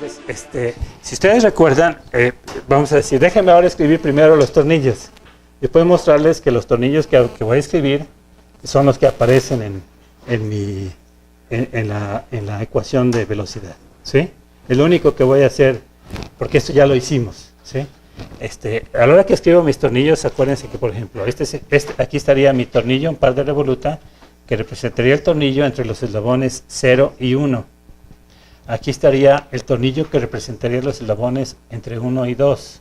Entonces, si ustedes recuerdan, vamos a decir, déjenme ahora escribir primero los tornillos. Después mostrarles que los tornillos que voy a escribir son los que aparecen en la ecuación de velocidad, ¿sí? Es lo único que voy a hacer, porque esto ya lo hicimos, ¿sí? A la hora que escribo mis tornillos, acuérdense que, por ejemplo, aquí estaría mi tornillo, un par de revoluta, que representaría el tornillo entre los eslabones 0 y 1. Aquí estaría el tornillo que representaría los eslabones entre 1 y 2.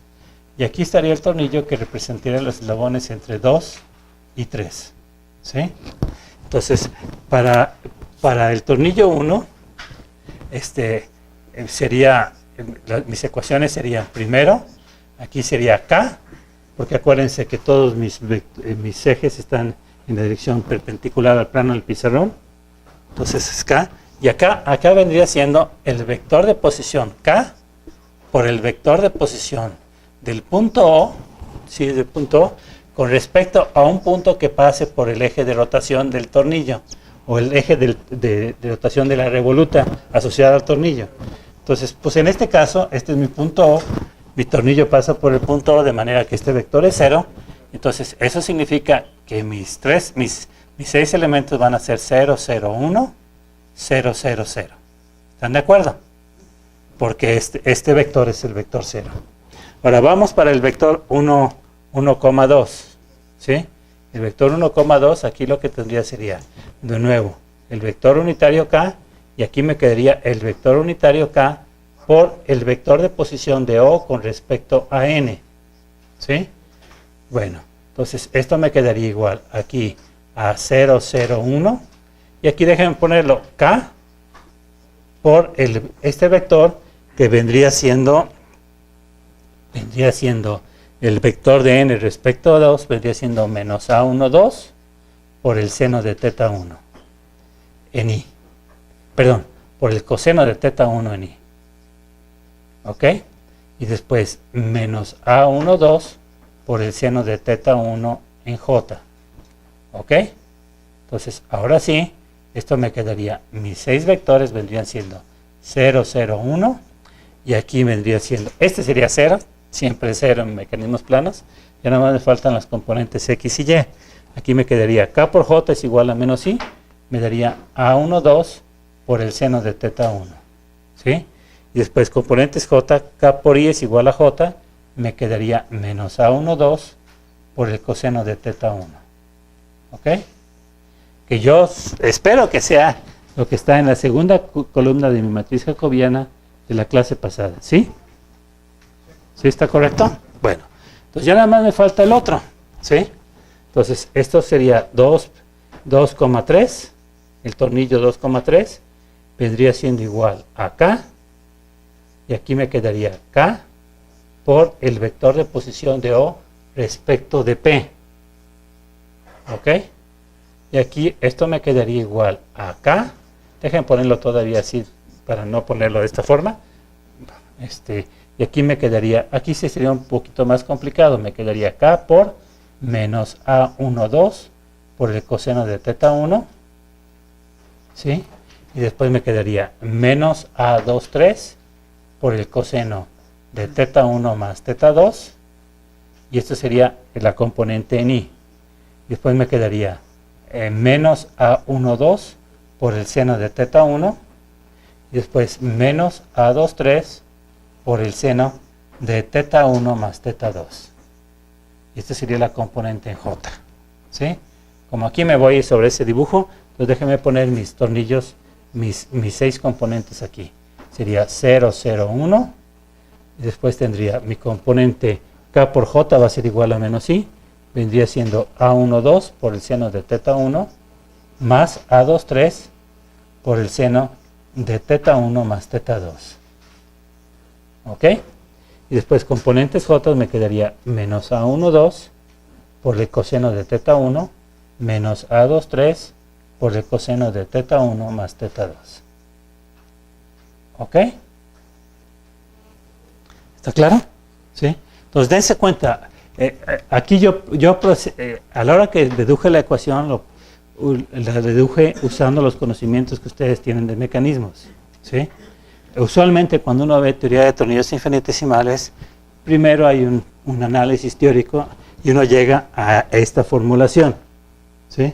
Y aquí estaría el tornillo que representaría los eslabones entre 2 y 3. ¿Sí? Entonces, para el tornillo 1, mis ecuaciones serían primero, aquí sería K, porque acuérdense que todos mis ejes están en la dirección perpendicular al plano del pizarrón. Entonces es K. Y acá vendría siendo el vector de posición K por el vector de posición del punto O, ¿sí? Del punto O, con respecto a un punto que pase por el eje de rotación del tornillo o el eje de rotación de la revoluta asociada al tornillo. Entonces, pues en este caso, este es mi punto O, mi tornillo pasa por el punto O de manera que este vector es 0. Entonces, eso significa que mis 6 elementos van a ser 0, 0, 1, 0, 0, 0. ¿Están de acuerdo? Porque este vector es el vector 0. Ahora vamos para el vector 1,2. ¿Sí? El vector 1,2, aquí lo que tendría sería, de nuevo, el vector unitario K, y aquí me quedaría el vector unitario K por el vector de posición de O con respecto a N. ¿Sí? Bueno, entonces esto me quedaría igual aquí a 0, 0, 1. Y aquí déjenme ponerlo K por este vector que vendría siendo el vector de n respecto a 2, vendría siendo menos A1, 2 por el seno de teta 1 en I. Perdón, por el coseno de teta 1 en I. ¿Ok? Y después menos A1, 2 por el seno de teta 1 en J. ¿Ok? Entonces, ahora sí, esto me quedaría, mis 6 vectores vendrían siendo 0, 0, 1, y aquí vendría siendo, este sería 0, siempre 0 en mecanismos planos, ya nada más me faltan las componentes X y Y. Aquí me quedaría K por J es igual a menos I, me daría A1, 2 por el seno de teta 1. ¿Sí? Y después componentes J, K por I es igual a J, me quedaría menos A1, 2 por el coseno de teta 1. ¿Ok? Que yo espero que sea lo que está en la segunda columna de mi matriz jacobiana de la clase pasada. ¿Sí? ¿Sí está correcto? Bueno, entonces ya nada más me falta el otro. ¿Sí? Entonces esto sería 2,3, el tornillo 2,3 vendría siendo igual a K, y aquí me quedaría K por el vector de posición de O respecto de P. ¿Ok? Y aquí esto me quedaría igual a K. Dejen ponerlo todavía así para no ponerlo de esta forma. Y aquí me quedaría, aquí sí sería un poquito más complicado, me quedaría K por menos A1, 2 por el coseno de teta 1. ¿Sí? Y después me quedaría menos A2, 3 por el coseno de teta 1 más teta 2. Y esto sería la componente en I. Después me quedaría menos A1, 2 por el seno de teta 1. Y después menos A2, 3 por el seno de teta 1 más teta 2. Y esta sería la componente en J. ¿Sí? Como aquí me voy sobre ese dibujo, pues déjenme poner mis tornillos, mis 6 componentes aquí. Sería 0, 0, 1. Y después tendría mi componente K por J va a ser igual a menos I. Vendría siendo A1, 2 por el seno de teta 1 más A2, 3 por el seno de teta 1 más teta 2. ¿Ok? Y después componentes J me quedaría menos A1, 2 por el coseno de teta 1 menos A2, 3 por el coseno de teta 1 más teta 2. ¿Ok? ¿Está claro? ¿Sí? Entonces dense cuenta, aquí yo a la hora que deduje la ecuación, la deduje usando los conocimientos que ustedes tienen de mecanismos. ¿Sí? usualmente cuando uno ve teoría de tornillos infinitesimales, primero hay un análisis teórico y uno llega a esta formulación, ¿sí?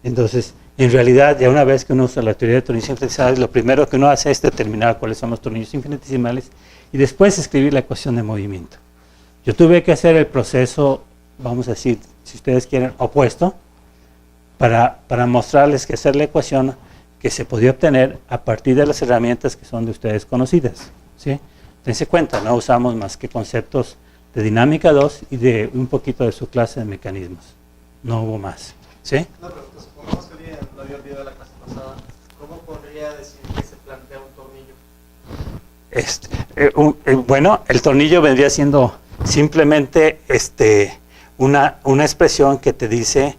Entonces, en realidad, ya una vez que uno usa la teoría de tornillos infinitesimales, lo primero que uno hace es determinar cuáles son los tornillos infinitesimales y después escribir la ecuación de movimiento. Yo tuve que hacer el proceso, vamos a decir, si ustedes quieren, opuesto, para mostrarles que hacer la ecuación que se podía obtener a partir de las herramientas que son de ustedes conocidas, ¿sí? Dense cuenta, no usamos más que conceptos de dinámica 2 y de un poquito de su clase de mecanismos. No hubo más, ¿sí? No, pero pues, supongamos que alguien lo había olvidado la clase pasada. ¿Cómo podría decir que se plantea un tornillo? Bueno, el tornillo vendría siendo simplemente una expresión que te dice,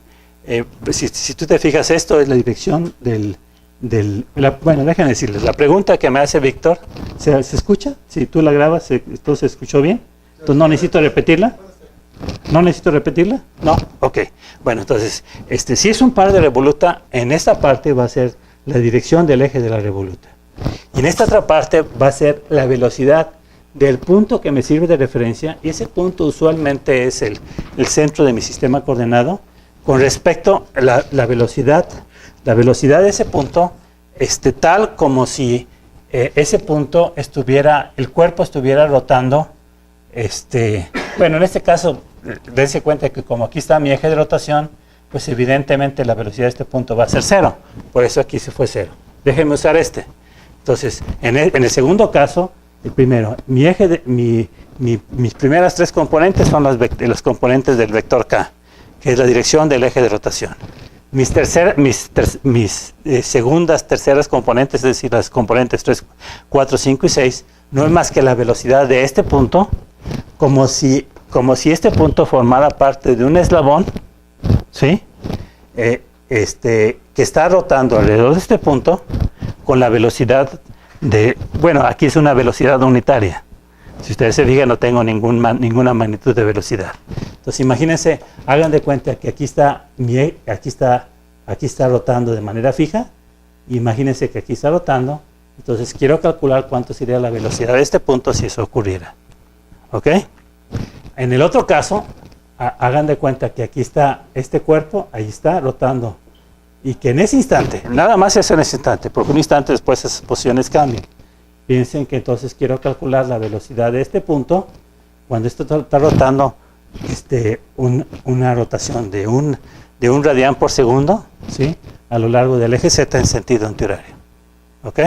si tú te fijas, esto es la dirección bueno, déjenme decirles, la pregunta que me hace Víctor, ¿se escucha? Si tú la grabas, ¿esto se escuchó bien? Entonces, ¿no necesito repetirla? ¿No necesito repetirla? No, ok. Bueno, entonces, si es un par de revoluta, en esta parte va a ser la dirección del eje de la revoluta. Y en esta otra parte va a ser la velocidad del punto que me sirve de referencia, y ese punto usualmente es el centro de mi sistema coordenado, con respecto a la velocidad de ese punto, tal como si ese punto el cuerpo estuviera rotando, bueno, en este caso, dense cuenta que como aquí está mi eje de rotación, pues evidentemente la velocidad de este punto va a ser 0, por eso aquí se fue 0. Déjenme usar Entonces, en el segundo caso, el primero, mis primeras 3 componentes son los componentes del vector K, que es la dirección del eje de rotación. Mis segundas, terceras componentes, es decir, las componentes 3, 4, 5 y 6, no es más que la velocidad de este punto, como si este punto formara parte de un eslabón, ¿sí? Que está rotando alrededor de este punto con la velocidad bueno, aquí es una velocidad unitaria. Si ustedes se fijan, no tengo ninguna magnitud de velocidad. Entonces, imagínense, hagan de cuenta que aquí está rotando de manera fija. Imagínense que aquí está rotando. Entonces, quiero calcular cuánto sería la velocidad de este punto si eso ocurriera. ¿Ok? En el otro caso, hagan de cuenta que aquí está este cuerpo, ahí está rotando. Y que en ese instante, nada más es en ese instante, porque un instante después esas posiciones cambian. Piensen que entonces quiero calcular la velocidad de este punto cuando esto está rotando una rotación de un radián por segundo, ¿sí? A lo largo del eje Z en sentido antihorario. ¿Ok?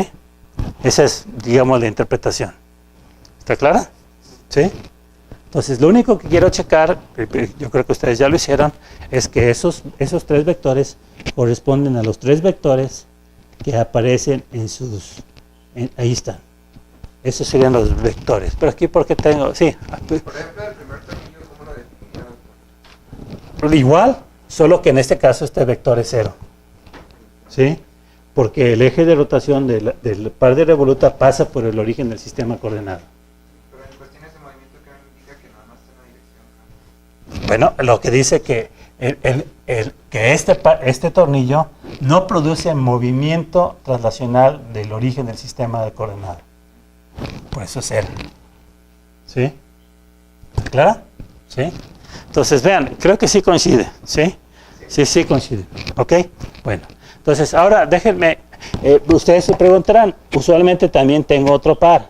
Esa es, digamos, la interpretación. ¿Está clara? ¿Sí? Entonces, lo único que quiero checar, yo creo que ustedes ya lo hicieron, es que esos 3 vectores corresponden a los 3 vectores que aparecen ahí están. Esos serían los vectores. Pero aquí, porque tengo, sí. Por ejemplo, el primer tornillo, ¿cómo lo definirían? Igual, solo que en este caso este vector es 0. ¿Sí? Porque el eje de rotación del par de revoluta pasa por el origen del sistema coordenado. Pero en cuestiones de movimiento, ¿qué me indica que nada más está en una dirección? Bueno, lo que dice que este tornillo no produce movimiento traslacional del origen del sistema de coordenado. Por eso es 0. ¿Sí? ¿Está clara? ¿Sí? Entonces, vean, creo que sí coincide. ¿Sí? Sí coincide. ¿Ok? Bueno, entonces ahora déjenme, ustedes se preguntarán, usualmente también tengo otro par,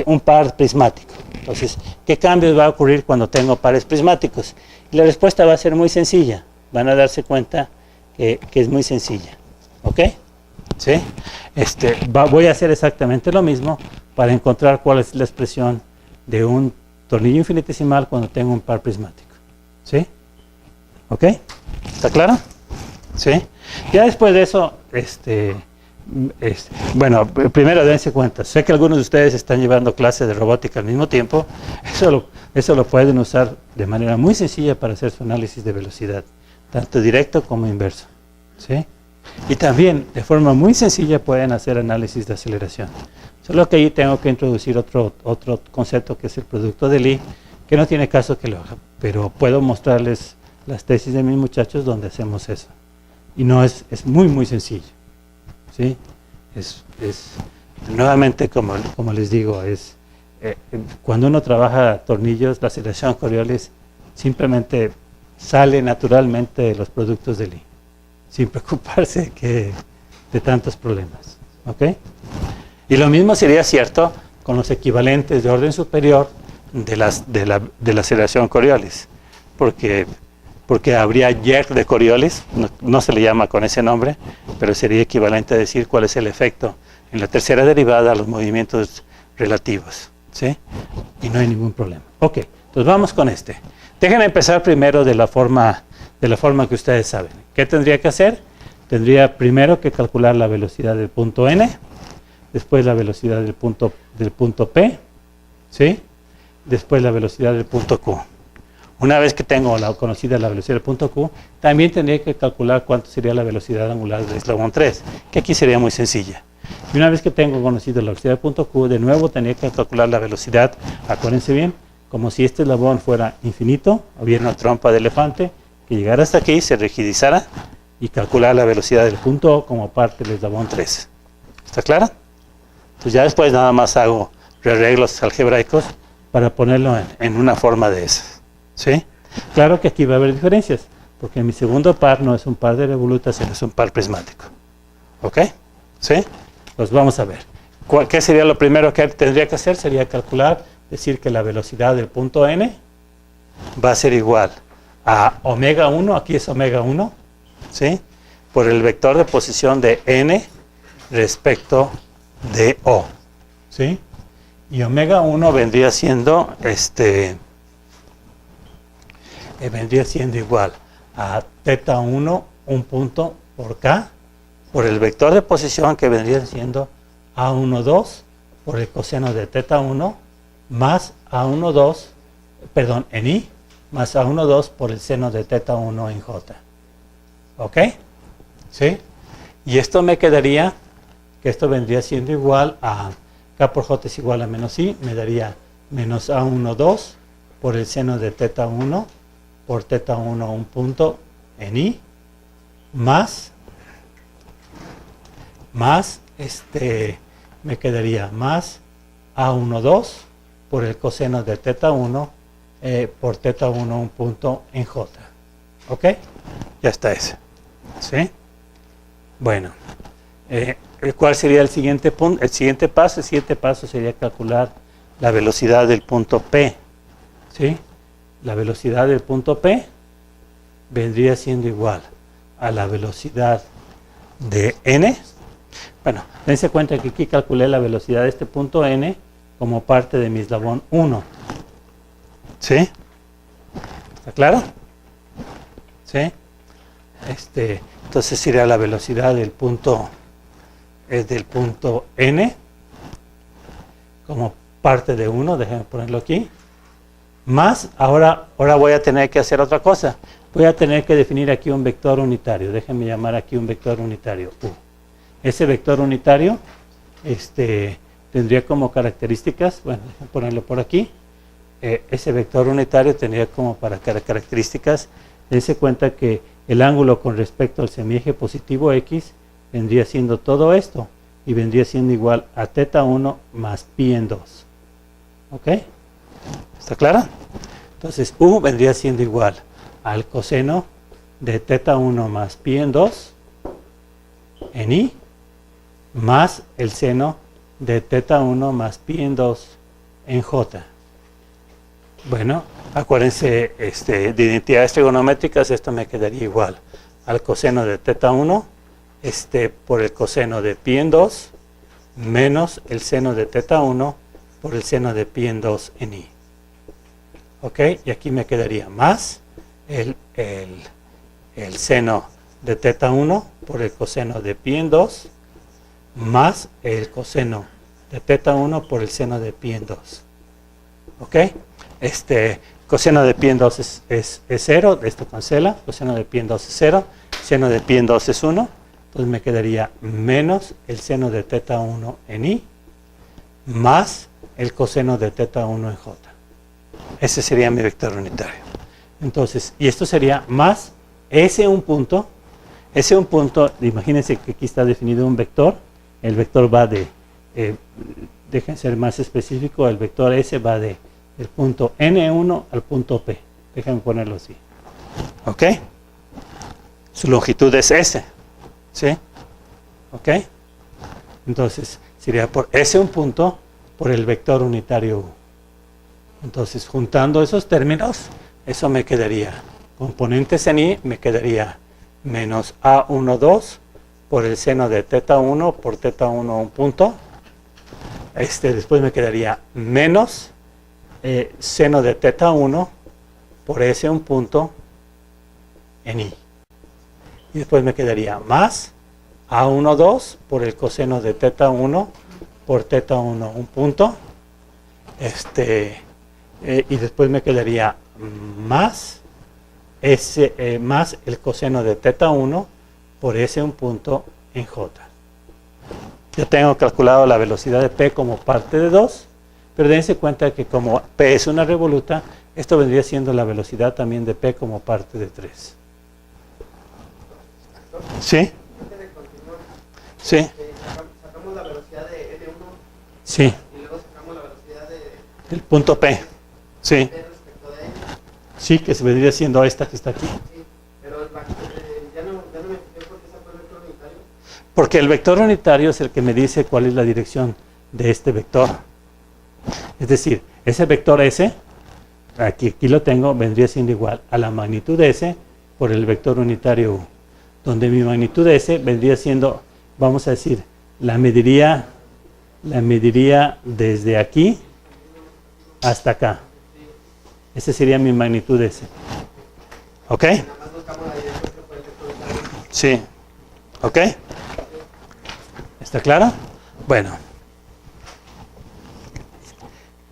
un par prismático. Entonces, ¿qué cambios va a ocurrir cuando tengo pares prismáticos? Y la respuesta va a ser muy sencilla. Van a darse cuenta que es muy sencilla. ¿Ok? ¿Sí? Voy a hacer exactamente lo mismo para encontrar cuál es la expresión de un tornillo infinitesimal cuando tengo un par prismático. ¿Sí? ¿Ok? ¿Está claro? ¿Sí? Ya después de eso, bueno, primero dense cuenta, sé que algunos de ustedes están llevando clases de robótica al mismo tiempo, eso lo pueden usar de manera muy sencilla para hacer su análisis de velocidad, tanto directo como inverso. ¿Sí? Y también, de forma muy sencilla, pueden hacer análisis de aceleración. Solo que ahí tengo que introducir otro concepto que es el producto de Lie, que no tiene caso que lo haga, pero puedo mostrarles las tesis de mis muchachos donde hacemos eso. Y no es muy sencillo. ¿Sí? nuevamente, como les digo, cuando uno trabaja tornillos, la aceleración Coriolis simplemente sale naturalmente de los productos de Lee, sin preocuparse de tantos problemas. ¿Ok? Y lo mismo sería cierto con los equivalentes de orden superior de la aceleración Coriolis, porque habría jerk de Coriolis, no se le llama con ese nombre, pero sería equivalente a decir cuál es el efecto en la tercera derivada a los movimientos relativos, ¿sí? Y no hay ningún problema. Ok, entonces vamos con este. Déjenme empezar primero de la forma que ustedes saben. ¿Qué tendría que hacer? Tendría primero que calcular la velocidad del punto N, después la velocidad del punto P, ¿sí? Después la velocidad del punto Q. Una vez que tengo conocida la velocidad del punto Q, también tendría que calcular cuánto sería la velocidad angular del eslabón 3, que aquí sería muy sencilla. Y una vez que tengo conocido la velocidad del punto Q, de nuevo tendría que calcular la velocidad, acuérdense bien, como si este eslabón fuera infinito, hubiera una trompa de elefante, que llegara hasta aquí, se rigidizara, y calcular la velocidad del punto O como parte del eslabón 3. ¿Está clara? Entonces ya después nada más hago rearreglos algebraicos para ponerlo en una forma de esas. ¿Sí? Claro que aquí va a haber diferencias, porque mi segundo par no es un par de revolutas, sino es un par prismático. ¿Ok? ¿Sí? Pues vamos a ver. ¿Qué sería lo primero que tendría que hacer? Sería calcular, decir que la velocidad del punto N va a ser igual a omega 1, aquí es omega 1, ¿sí? Por el vector de posición de N respecto de O. ¿Sí? Y omega 1 vendría siendo igual a teta 1, un punto por K, por el vector de posición que vendría siendo A12 por el coseno de teta 1 más A12, perdón, en I, más A12 por el seno de teta 1 en J. ¿Ok? ¿Sí? Y esto me quedaría, que esto vendría siendo igual a K por J es igual a menos I, me daría menos A12 por el seno de teta 1 por teta 1 un punto en I, más me quedaría más A12 por el coseno de teta 1 por teta 1 un punto en J. ¿Ok? Ya está ese. ¿Sí? Bueno, ¿cuál sería el siguiente punto? El siguiente paso sería calcular la velocidad del punto P. ¿Sí? La velocidad del punto P vendría siendo igual a la velocidad de N. Bueno, dense cuenta que aquí calculé la velocidad de este punto N como parte de mi eslabón 1. ¿Sí? ¿Está claro? ¿Sí? Entonces sería la velocidad del punto N como parte de 1, déjenme ponerlo aquí. Más, ahora voy a tener que hacer otra cosa. Voy a tener que definir aquí un vector unitario. Déjenme llamar aquí un vector unitario U. Ese vector unitario tendría como características, bueno, déjenme ponerlo por aquí. Ese vector unitario tendría como para características, dense cuenta que el ángulo con respecto al semieje positivo X vendría siendo todo esto y vendría siendo igual a teta 1 más pi en 2. ¿Ok? ¿Está clara? Entonces U vendría siendo igual al coseno de teta 1 más pi en 2 en I más el seno de teta 1 más pi en 2 en J. Bueno, acuérdense de identidades trigonométricas, esto me quedaría igual al coseno de teta 1 por el coseno de pi en 2 menos el seno de teta 1 por el seno de pi en 2 en I. ¿Ok? Y aquí me quedaría más el seno de teta 1 por el coseno de pi en 2 más el coseno de teta 1 por el seno de pi en 2. ¿Ok? Coseno de pi en 2 es 0, esto cancela, coseno de pi en 2 es 0, seno de pi en 2 es 1, entonces me quedaría menos el seno de teta 1 en I más el coseno de teta 1 en J. Ese sería mi vector unitario. Entonces, y esto sería más ese un punto, imagínense que aquí está definido un vector, el vector va de dejen ser más específico, el vector S va del punto N1 al punto P. Déjenme ponerlo así. ¿Ok? Su longitud es S. ¿Sí? ¿Ok? Entonces, sería por S un punto por el vector unitario U. Entonces, juntando esos términos, eso me quedaría, componentes en I, me quedaría menos A12 por el seno de θ1 por θ1 un punto. Después me quedaría menos seno de θ1 por S un punto en I. Y después me quedaría más A12 por el coseno de θ1 por θ1 un punto. Y después me quedaría más más el coseno de θ1 por S un punto en J. Yo tengo calculado la velocidad de P como parte de 2, pero dense cuenta que como P es una revoluta, esto vendría siendo la velocidad también de P como parte de 3. ¿Sí? Sí. Sacamos la velocidad de L1 sí. y luego sacamos la velocidad del punto P. Sí. P respecto de L. Sí, que se vendría siendo esta que está aquí. Sí, pero ya no me fijé porque esa fue el vector unitario. Porque el vector unitario es el que me dice cuál es la dirección de este vector. Es decir, ese vector S, aquí lo tengo, vendría siendo igual a la magnitud S por el vector unitario U, donde mi magnitud S vendría siendo, vamos a decir, la mediría desde aquí hasta acá. Esa sería mi magnitud S. ¿Ok? Sí. ¿Ok? ¿Está claro? Bueno.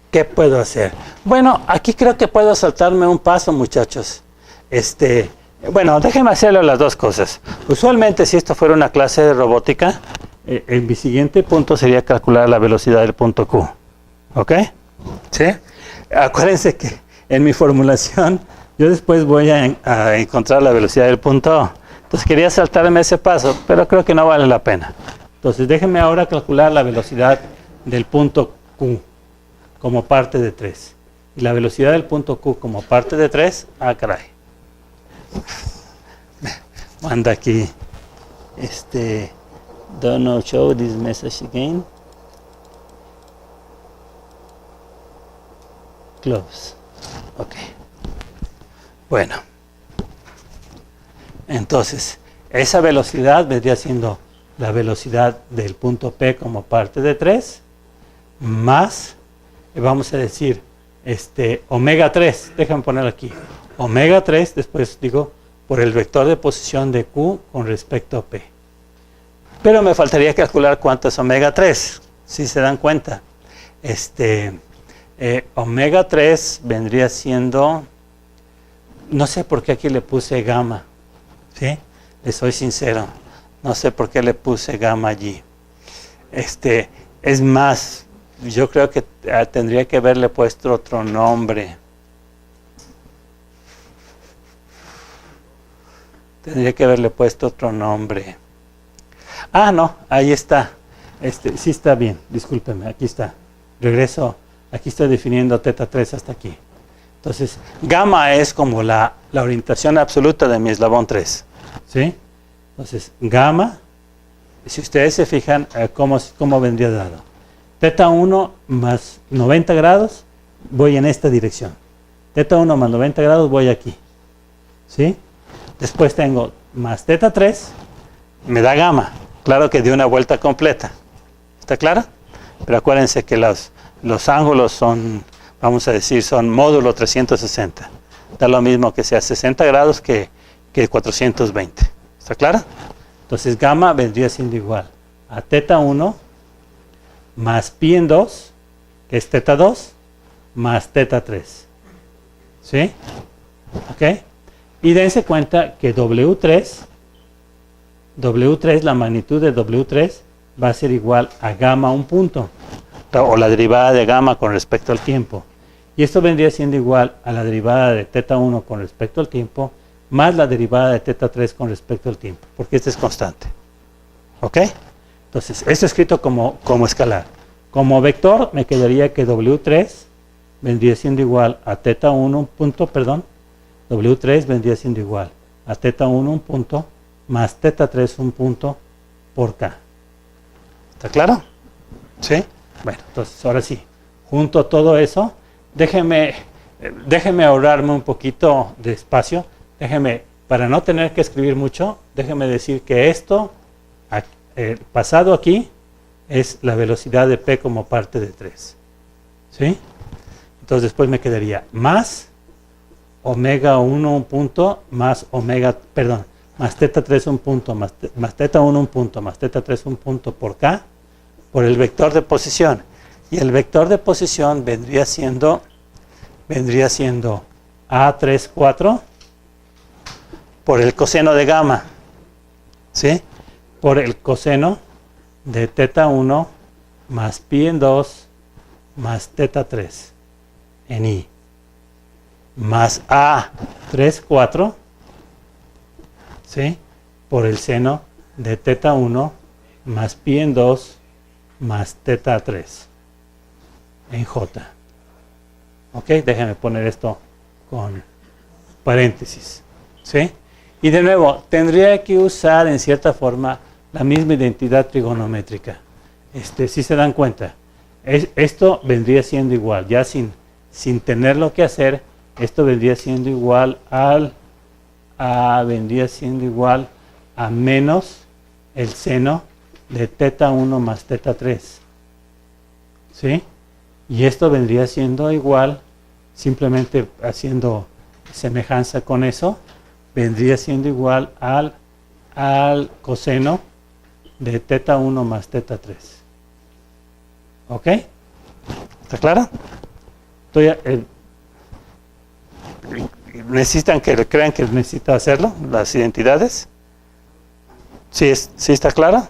¿Qué puedo hacer? Bueno, aquí creo que puedo saltarme un paso, muchachos. Bueno, déjenme hacerlo las dos cosas. Usualmente, si esto fuera una clase de robótica, mi siguiente punto sería calcular la velocidad del punto Q. ¿Ok? ¿Sí? Acuérdense que en mi formulación, yo después voy a encontrar la velocidad del punto O. Entonces quería saltarme ese paso, pero creo que no vale la pena. Entonces déjenme ahora calcular la velocidad del punto Q como parte de 3. Y la velocidad del punto Q como parte de 3, caray. Manda aquí, don't know, show this message again. Close. Ok. Bueno. Entonces, esa velocidad vendría siendo la velocidad del punto P como parte de 3, más, vamos a decir, omega 3, déjame ponerlo aquí, omega 3, después digo, por el vector de posición de Q con respecto a P. Pero me faltaría calcular cuánto es omega 3, si se dan cuenta. Omega 3 vendría siendo, no sé por qué aquí le puse gamma, ¿sí? Les soy sincero, no sé por qué le puse gamma allí. Es más, yo creo que tendría que haberle puesto otro nombre. No, ahí está. Sí está bien, discúlpeme, aquí está. Regreso, aquí estoy definiendo θ3 hasta aquí. Entonces, gamma es como la orientación absoluta de mi eslabón 3. ¿Sí? Entonces, gamma, si ustedes se fijan, ¿cómo vendría dado? θ1 más 90 grados, voy en esta dirección. θ1 más 90 grados, voy aquí. ¿Sí? Después tengo más θ3, me da gamma. Claro que de una vuelta completa. ¿Está claro? Pero acuérdense que los ángulos son, vamos a decir, son módulo 360. Da lo mismo que sea 60 grados que 420. ¿Está claro? Entonces gamma vendría siendo igual a θ1 más pi en 2, que es θ2, más θ3. ¿Sí? ¿Ok? Y dense cuenta que W3, la magnitud de W3 va a ser igual a gamma un punto, o la derivada de gamma con respecto al tiempo. Y esto vendría siendo igual a la derivada de θ1 con respecto al tiempo, más la derivada de θ3 con respecto al tiempo, porque este es constante. ¿Ok? Entonces, esto es escrito como escalar. Como vector me quedaría que W3 vendría siendo igual a teta 1 un punto, perdón, W3 vendría siendo igual a teta 1 un punto más teta 3 un punto por K. ¿Está claro? ¿Sí? Bueno, entonces ahora sí, junto todo eso, déjeme ahorrarme un poquito de espacio, para no tener que escribir mucho, déjeme decir que esto, pasado aquí, es la velocidad de P como parte de 3. ¿Sí? Entonces después me quedaría más omega 1 un punto, más teta 3 un punto, más teta 1 un punto, más teta 3 un punto por K, por el vector de posición. Y el vector de posición vendría siendo A34 por el coseno de gamma, ¿sí? Por el coseno de teta 1 más pi en 2 más teta 3 en I, más A34, ¿sí? Por el seno de teta 1 más pi en 2 más teta 3 en J. Ok, déjenme poner esto con paréntesis, ¿sí? Y de nuevo, tendría que usar en cierta forma la misma identidad trigonométrica. Si se dan cuenta, esto vendría siendo igual, ya sin tenerlo que hacer, esto vendría siendo igual a menos el seno de teta 1 más teta 3. ¿Sí? Y esto vendría siendo igual, simplemente haciendo semejanza con eso, vendría siendo igual al coseno de teta 1 más teta 3. ¿Ok? ¿Está claro? ¿Necesitan que crean que necesito hacerlo? ¿Las identidades? ¿Sí está claro?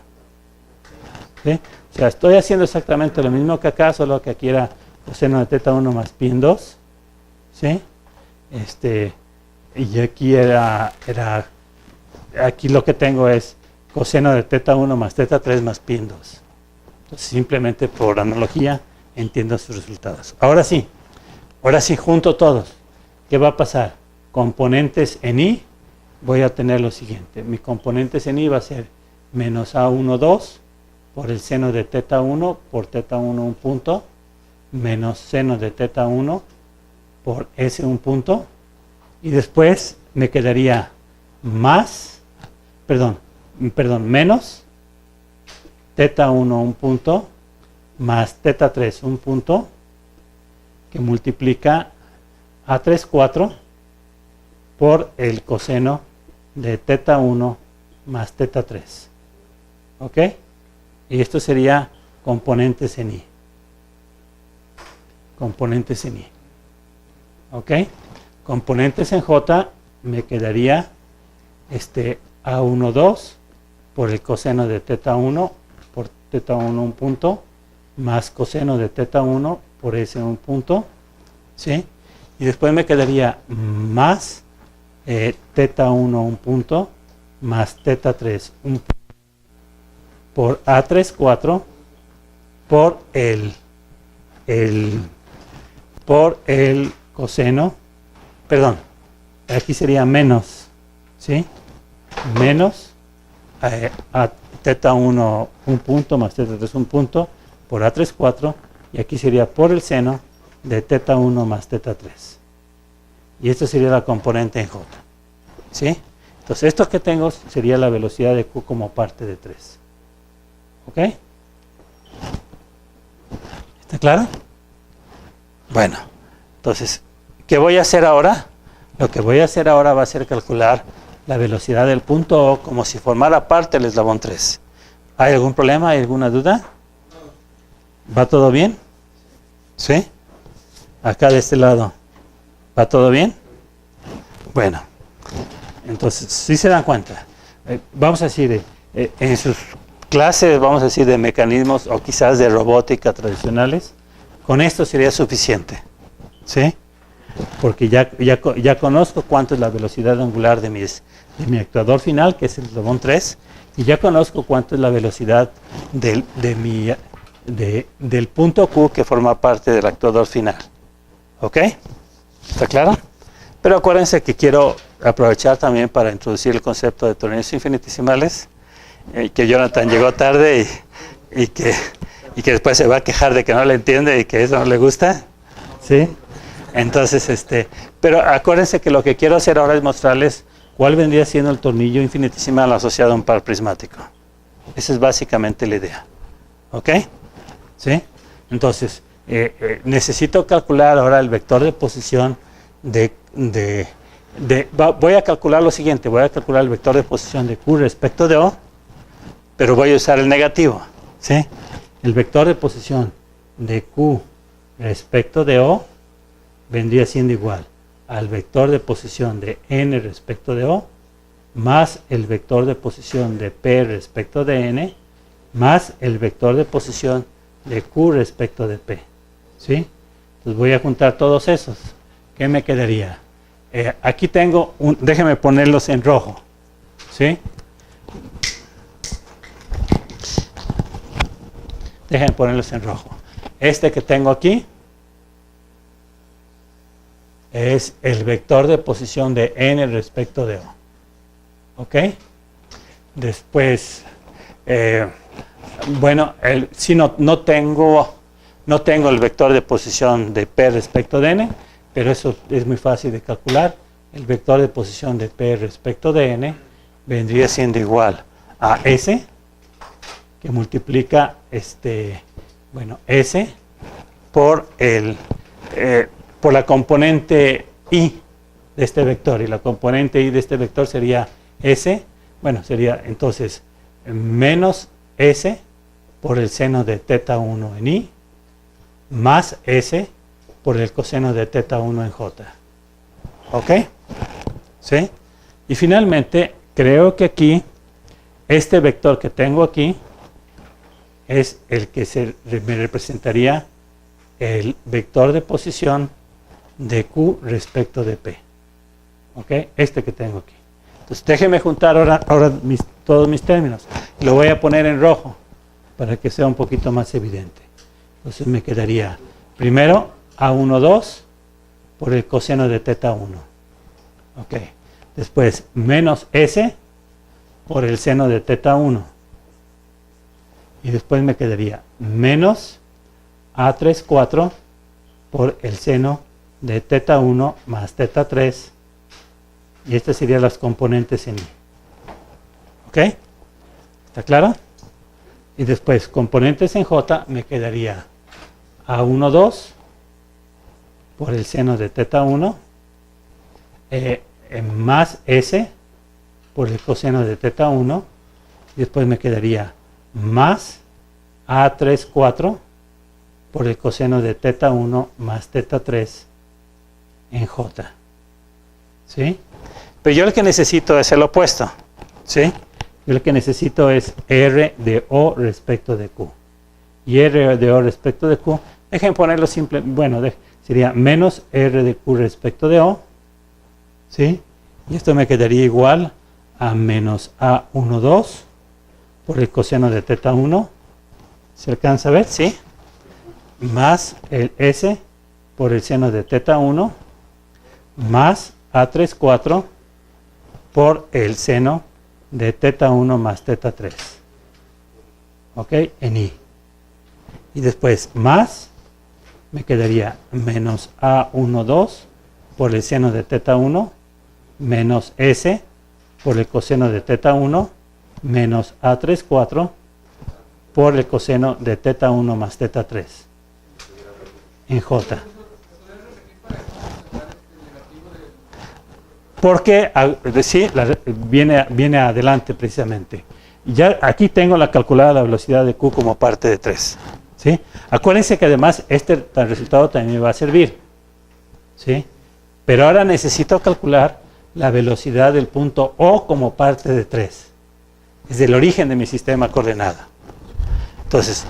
¿Sí? O sea, estoy haciendo exactamente lo mismo que acá, solo que aquí era coseno de teta 1 más pi en 2. ¿Sí? Y aquí aquí lo que tengo es coseno de teta 1 más teta 3 más pi en 2. Entonces, simplemente por analogía, entiendo sus resultados. Ahora sí, junto todos. ¿Qué va a pasar? Componentes en I, voy a tener lo siguiente. Mi componentes en I va a ser menos A12 por el seno de teta 1 por teta 1 un punto, menos seno de teta 1 por S un punto, y después me quedaría menos teta 1 un punto, más teta 3 un punto, que multiplica A34 por el coseno de teta 1 más teta 3. ¿Ok? Y esto sería componentes en I. Componentes en I. ¿Ok? Componentes en J me quedaría A12 por el coseno de teta 1 por teta 1 un punto, más coseno de teta 1 por S un punto, ¿sí? Y después me quedaría más teta 1 un punto, más teta 3 un punto, por A34 por el coseno, aquí sería menos, ¿sí? Menos a teta 1 un punto más teta 3 un punto por A34, y aquí sería por el seno de teta 1 más teta 3. Y esto sería la componente en J. ¿Sí? Entonces esto que tengo sería la velocidad de Q como parte de 3. ¿Ok? ¿Está claro? Bueno, entonces, ¿qué voy a hacer ahora? Lo que voy a hacer ahora va a ser calcular la velocidad del punto O como si formara parte del eslabón 3. ¿Hay algún problema? ¿Hay alguna duda? ¿Va todo bien? ¿Sí? Acá de este lado. ¿Va todo bien? Bueno, entonces, si se dan cuenta, vamos a decir, en sus clases, vamos a decir, de mecanismos o quizás de robótica tradicionales, con esto sería suficiente, ¿sí? Porque ya conozco cuánto es la velocidad angular de mi actuador final, que es el eslabón 3, y ya conozco cuánto es la velocidad de mi del punto Q que forma parte del actuador final. ¿Ok? ¿Está claro? Pero acuérdense que quiero aprovechar también para introducir el concepto de tornillos infinitesimales, que Jonathan llegó tarde y que después se va a quejar de que no le entiende y que eso no le gusta. ¿Sí? Entonces, pero acuérdense que lo que quiero hacer ahora es mostrarles cuál vendría siendo el tornillo infinitesimal asociado a un par prismático. Esa es básicamente la idea. ¿Ok? ¿Sí? Entonces, necesito calcular ahora el vector de posición voy a calcular lo siguiente, voy a calcular el vector de posición de Q respecto de O, pero voy a usar el negativo. ¿Sí? El vector de posición de Q respecto de O vendría siendo igual al vector de posición de N respecto de O más el vector de posición de P respecto de N más el vector de posición de Q respecto de P. ¿Sí? Entonces voy a juntar todos esos. ¿Qué me quedaría? Aquí tengo, déjenme ponerlos en rojo. ¿Sí? Déjenme ponerlos en rojo. Este que tengo aquí es el vector de posición de N respecto de O. ¿Ok? Después, bueno, si no tengo el vector de posición de P respecto de N, pero eso es muy fácil de calcular. El vector de posición de P respecto de N vendría siendo igual a S, que multiplica S por la componente I de este vector, y la componente I de este vector sería S, sería entonces menos S por el seno de θ 1 en I, más S por el coseno de θ 1 en J. ¿Ok? ¿Sí? Y finalmente, creo que aquí, este vector que tengo aquí, es el que me representaría el vector de posición de Q respecto de P. ¿Ok? Este que tengo aquí. Entonces déjenme juntar ahora todos mis términos. Lo voy a poner en rojo para que sea un poquito más evidente. Entonces me quedaría primero A12 por el coseno de θ 1. ¿Ok? Después menos S por el seno de θ 1. Y después me quedaría menos A34 por el seno de θ 1 más θ 3. Y estas serían las componentes en I. ¿Ok? ¿Está claro? Y después, componentes en J, me quedaría A12 por el seno de θ 1 más S por el coseno de θ 1. Y después me quedaría más A34 por el coseno de θ 1 más θ 3 en J. ¿Sí? Pero yo lo que necesito es el opuesto. ¿Sí? Yo lo que necesito es R de O respecto de Q. Y R de O respecto de Q, dejen ponerlo simple, sería menos R de Q respecto de O. ¿Sí? Y esto me quedaría igual a menos A12 por el coseno de θ 1. ¿Se alcanza a ver? ¿Sí? Más el S por el seno de θ 1 más A34 por el seno de θ 1 más θ 3. ¿Ok? En I. Y después más, me quedaría menos A12 por el seno de θ 1 menos S por el coseno de θ 1 menos A34 por el coseno de θ 1 más θ 3 en J. Porque sí, viene adelante precisamente. Ya aquí tengo calculada la velocidad de Q como parte de 3. ¿Sí? Acuérdense que además este resultado también me va a servir. ¿Sí? Pero ahora necesito calcular la velocidad del punto O como parte de 3. Es el origen de mi sistema coordenado. Entonces,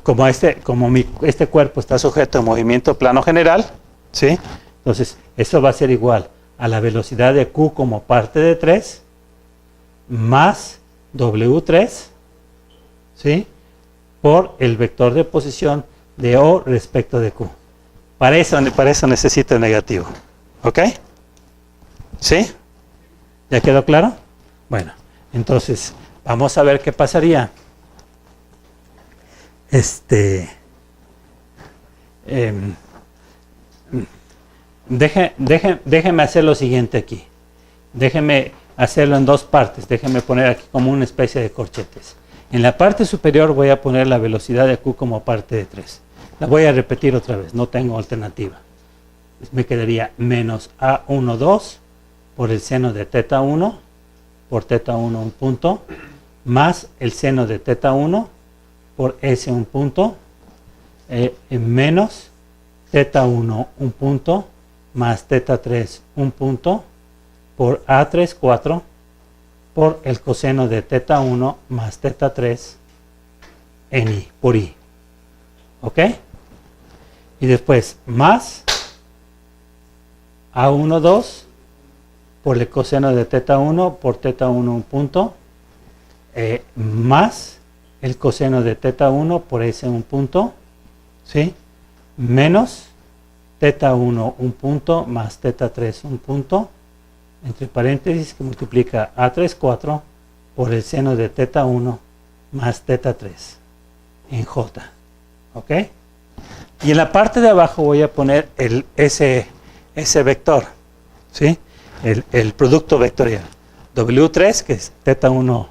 como este cuerpo está sujeto a movimiento plano general, ¿sí? Entonces, eso va a ser igual a la velocidad de Q como parte de 3 más W3, ¿sí? por el vector de posición de O respecto de Q. Para eso necesito el negativo. ¿Ok? ¿Sí? ¿Ya quedó claro? Bueno, entonces vamos a ver qué pasaría. Déjeme hacer lo siguiente aquí. Déjeme hacerlo en dos partes. Déjeme poner aquí como una especie de corchetes. En la parte superior voy a poner la velocidad de Q como parte de 3. La voy a repetir otra vez, no tengo alternativa. Me quedaría menos A12 por el seno de teta 1 por teta 1 un punto, más el seno de teta 1 por S un punto, menos teta 1 un punto, más teta 3 un punto, por A3 4 por el coseno de teta 1 más teta 3 en I, por I. ¿Ok? Y después más A12 por el coseno de teta 1 por teta 1 un punto, más el coseno de teta 1 por S un punto, ¿sí? Menos teta 1 un punto más teta 3 un punto, entre paréntesis, que multiplica A3 4 por el seno de teta 1 más teta 3 en J. ¿Ok? Y en la parte de abajo voy a poner ese vector, ¿sí? El producto vectorial. W3, que es teta 1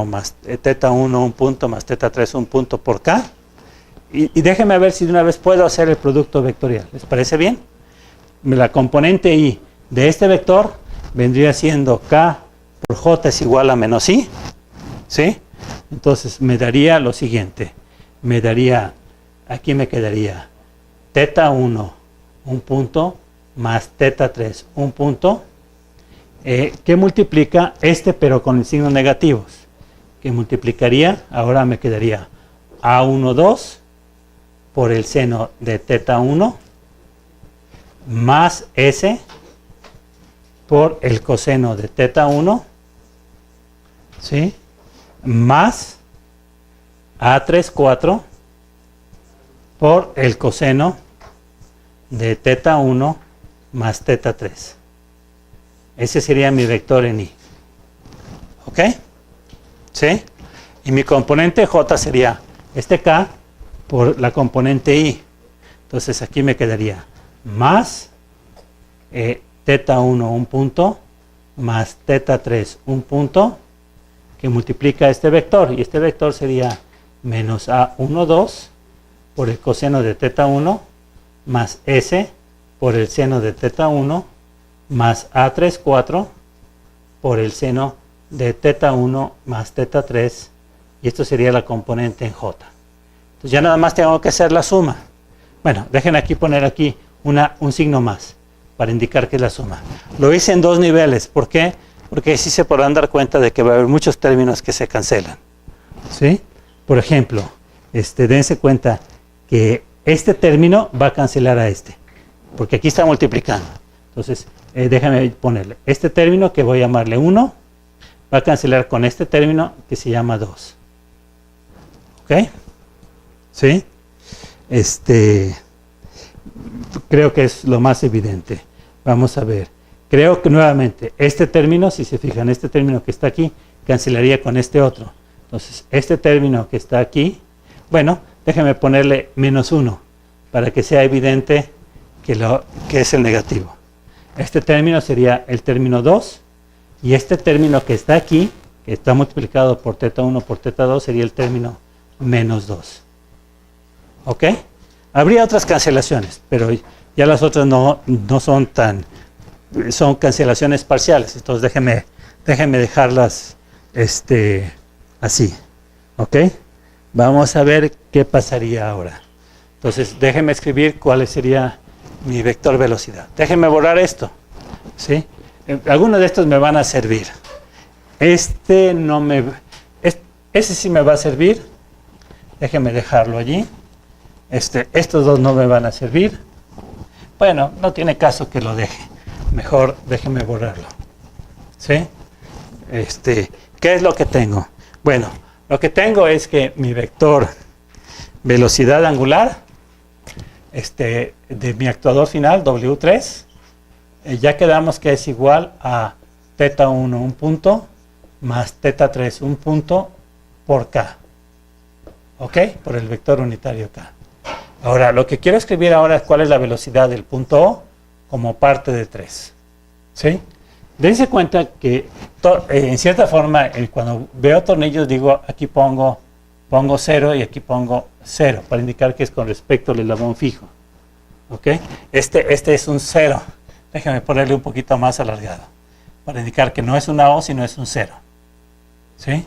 más teta 1 un punto más teta 3 un punto por K. Y déjenme ver si de una vez puedo hacer el producto vectorial. ¿Les parece bien? La componente I de este vector vendría siendo K por J es igual a menos I, ¿sí? Entonces me daría lo siguiente, aquí me quedaría teta 1 un punto más teta 3 un punto, que multiplica pero con el signo negativos, que multiplicaría, ahora me quedaría A12 por el seno de teta 1 más S por el coseno de teta 1, ¿sí? Más A3 4 por el coseno de teta 1 más teta 3. Ese sería mi vector en I. ¿Ok? ¿Sí? Y mi componente J sería este K por la componente I. Entonces aquí me quedaría más teta 1 un punto más teta 3 un punto, que multiplica este vector, y este vector sería menos A12 por el coseno de teta 1 más S por el seno de teta 1 más A3 4 por el seno de teta 1 más teta 3, y esto sería la componente en J. Entonces ya nada más tengo que hacer la suma. Bueno, dejen aquí poner aquí un signo más para indicar que es la suma. Lo hice en dos niveles. ¿Por qué? Porque así se podrán dar cuenta de que va a haber muchos términos que se cancelan. ¿Sí? Por ejemplo, dense cuenta que este término va a cancelar a este, porque aquí está multiplicando. Entonces, déjame ponerle este término que voy a llamarle 1, va a cancelar con este término que se llama 2. ¿Ok? ¿Sí? Creo que es lo más evidente. Vamos a ver. Creo que nuevamente este término, si se fijan, este término que está aquí, cancelaría con este otro. Entonces, este término que está aquí, bueno, déjenme ponerle menos 1 para que sea evidente que es el negativo. Este término sería el término 2, y este término que está aquí, que está multiplicado por teta 1 por teta 2, sería el término menos 2. ¿Ok? Habría otras cancelaciones, pero ya las otras no son son cancelaciones parciales. Entonces déjenme dejarlas así. ¿Ok? Vamos a ver qué pasaría ahora. Entonces déjenme escribir cuál sería mi vector velocidad. Déjenme borrar esto, ¿sí? Algunos de estos me van a servir. Ese sí me va a servir. Déjenme dejarlo allí. Estos dos no me van a servir. Bueno, no tiene caso que lo deje. Mejor déjenme borrarlo. ¿Sí? ¿Qué es lo que tengo? Bueno, Lo que tengo es que mi vector velocidad angular de mi actuador final, W3, ya quedamos que es igual a θ1 un punto más θ3 un punto por K. ¿Ok? Por el vector unitario K. Ahora, lo que quiero escribir ahora es cuál es la velocidad del punto O como parte de 3. ¿Sí? Dense cuenta que en cierta forma, cuando veo tornillos, digo, aquí pongo 0 y aquí pongo 0, para indicar que es con respecto al eslabón fijo. ¿Ok? Este es un 0. Déjame ponerle un poquito más alargado, para indicar que no es una O, sino es un 0. ¿Sí?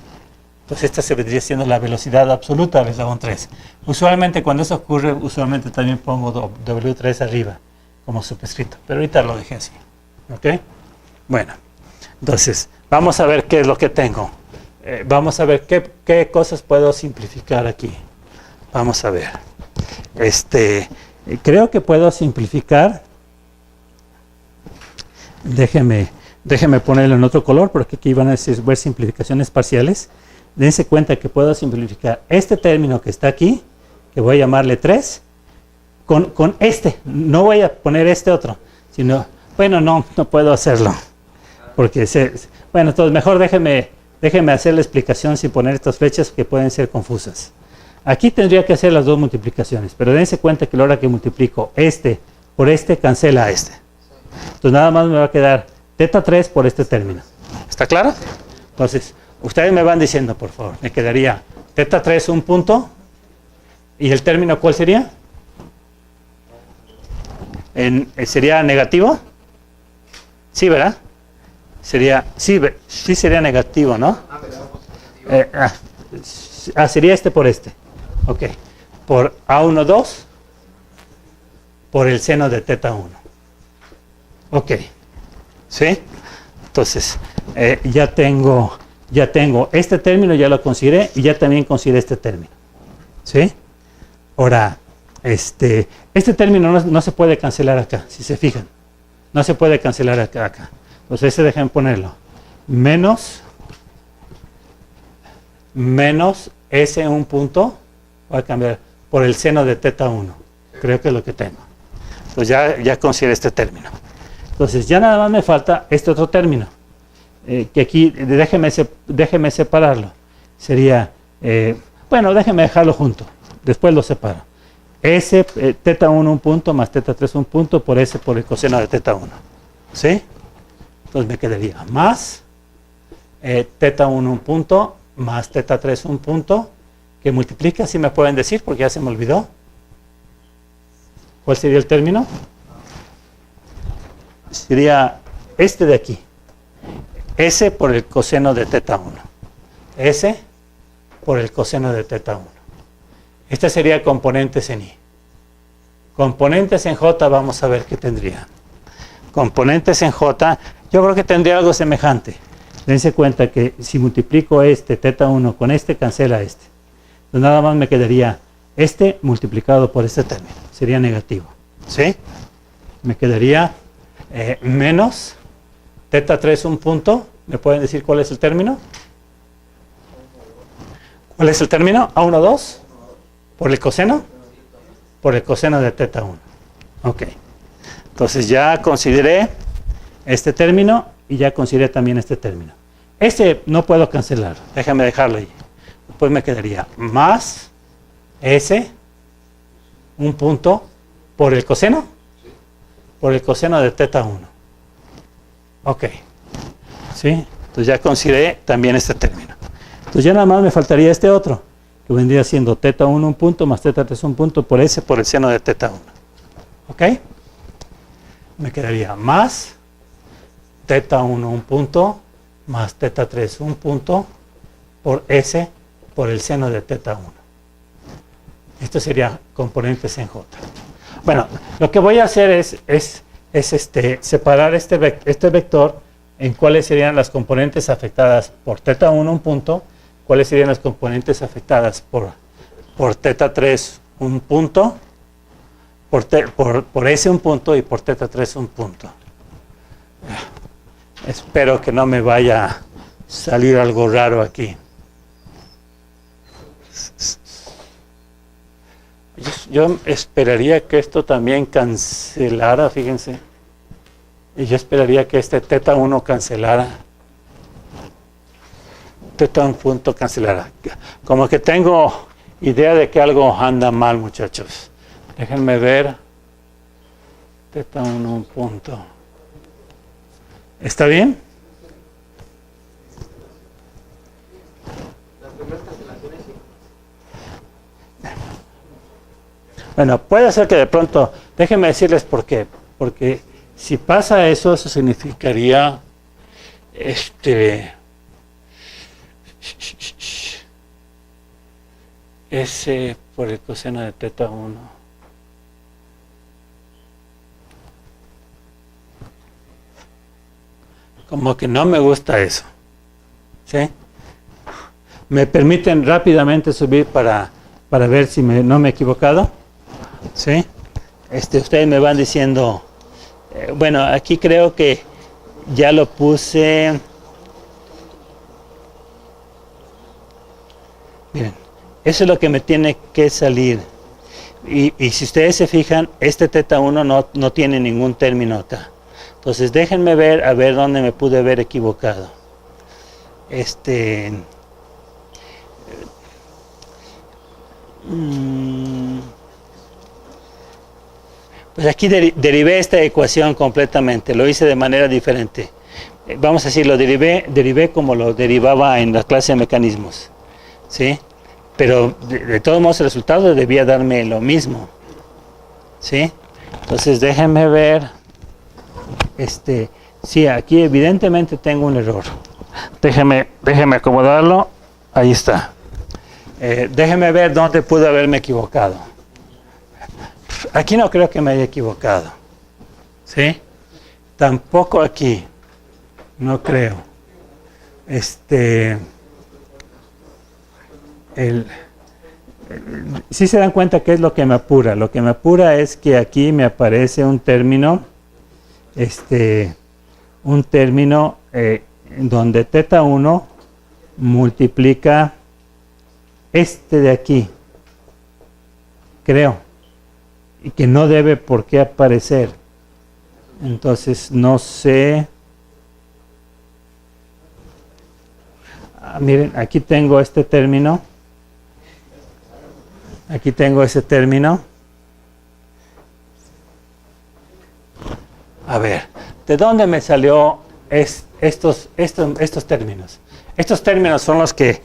Entonces esta se vendría siendo la velocidad absoluta del eslabón 3. Usualmente cuando eso ocurre, usualmente también pongo W3 arriba, como superescrito, pero ahorita lo dejé así. ¿Ok? Bueno, entonces vamos a ver qué es lo que tengo. Vamos a ver qué cosas puedo simplificar aquí. Vamos a ver. Creo que puedo simplificar. Déjeme ponerlo en otro color, porque aquí van a ver simplificaciones parciales. Dense cuenta que puedo simplificar este término que está aquí, que voy a llamarle 3, con este. No voy a poner este otro, sino, bueno, no puedo hacerlo. Porque, bueno, entonces mejor déjeme hacer la explicación sin poner estas flechas que pueden ser confusas. Aquí tendría que hacer las dos multiplicaciones, pero dense cuenta que a la hora que multiplico este por este, cancela a este. Entonces nada más me va a quedar θ3 por este término. ¿Está claro? Entonces, ustedes me van diciendo, por favor. Me quedaría θ3 un punto. ¿Y el término cuál sería? ¿Sería negativo? Sí, ¿verdad? Sí sería negativo, ¿no? Sería este por este. Ok. Por A12 por el seno de θ1. Ok. ¿Sí? Entonces, ya tengo este término, ya lo consideré, y ya también consideré este término. ¿Sí? Ahora, este término no se puede cancelar acá, si se fijan. No se puede cancelar acá. Entonces, dejen ponerlo. Menos S un punto, voy a cambiar, por el seno de θ1. Creo que es lo que tengo. Entonces, ya consideré este término. Entonces, ya nada más me falta este otro término. Que aquí, déjeme separarlo. Sería, bueno, déjeme dejarlo junto. Después lo separo. S, θ1 un punto más θ3 un punto por S por el coseno de θ1. ¿Sí? Entonces me quedaría más θ1 un punto más θ3 un punto, que multiplica, si me pueden decir, porque ya se me olvidó. ¿Cuál sería el término? Sería este de aquí. S por el coseno de θ1. S por el coseno de θ1. Este sería componentes en I. Componentes en J, vamos a ver qué tendría. Componentes en J, yo creo que tendría algo semejante. Dense cuenta que si multiplico este θ1 con este, cancela este. Entonces nada más me quedaría este multiplicado por este término. Sería negativo. ¿Sí? Me quedaría menos θ3 un punto. ¿Me pueden decir cuál es el término? ¿Cuál es el término? A12 por el coseno. Por el coseno de θ1. Ok. Entonces ya consideré este término y ya consideré también este término. Este no puedo cancelar. Déjame dejarlo ahí. Después me quedaría más S un punto por el coseno. Por el coseno de θ1. Ok. ¿Sí? Entonces ya consideré también este término. Entonces ya nada más me faltaría este otro, que vendría siendo θ1 un punto más θ3 un punto por S por el seno de θ1. ¿Ok? Me quedaría más θ1 un punto más θ3 un punto por S por el seno de θ1. Esto sería componentes en J. Bueno, lo que voy a hacer es separar este vector en cuáles serían las componentes afectadas por θ1 un punto, cuáles serían las componentes afectadas por θ3 un punto, por S un punto y por θ3 un punto. Espero que no me vaya a salir algo raro aquí. yo esperaría que esto también cancelara, fíjense. Y yo esperaría que este teta 1 cancelara. Teta 1 punto cancelara. Como que tengo idea de que algo anda mal, muchachos. Déjenme ver. Teta 1 un punto. ¿Está bien? Las primeras cancelaciones sí. Bueno, puede ser que de pronto, déjenme decirles por qué. Porque si pasa eso, eso significaría S por el coseno de teta 1. Como que no me gusta eso. ¿Sí? ¿Me permiten rápidamente subir para ver si no me he equivocado? ¿Sí? Ustedes me van diciendo, bueno, aquí creo que ya lo puse. Miren, eso es lo que me tiene que salir. Y si ustedes se fijan, este teta 1 no tiene ningún término acá. Entonces déjenme ver, a ver dónde me pude haber equivocado. Pues aquí derivé esta ecuación completamente, lo hice de manera diferente. Vamos a decir, lo derivé como lo derivaba en la clase de mecanismos, ¿sí? Pero de todos modos el resultado debía darme lo mismo, ¿sí? Entonces déjenme ver, sí, aquí evidentemente tengo un error. Déjenme acomodarlo, ahí está. Déjenme ver dónde pude haberme equivocado. Aquí no creo que me haya equivocado, ¿sí? Tampoco aquí, no creo. Si se dan cuenta qué es lo que me apura. Lo que me apura es que aquí me aparece un término, donde teta 1 multiplica de aquí, creo, y que no debe por qué aparecer. Entonces no sé. Miren, aquí tengo este término. Aquí tengo ese término. A ver, ¿de dónde me salió estos términos? Estos términos son los que,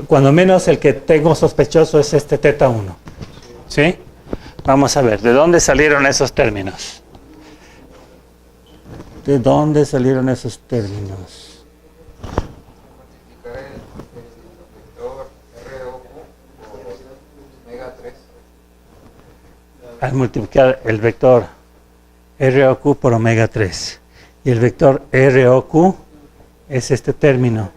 cuando menos el que tengo sospechoso es este teta 1. ¿Sí? Vamos a ver, ¿de dónde salieron esos términos? ¿De dónde salieron esos términos? Al multiplicar el vector ROQ por omega 3. Y el vector ROQ es este término.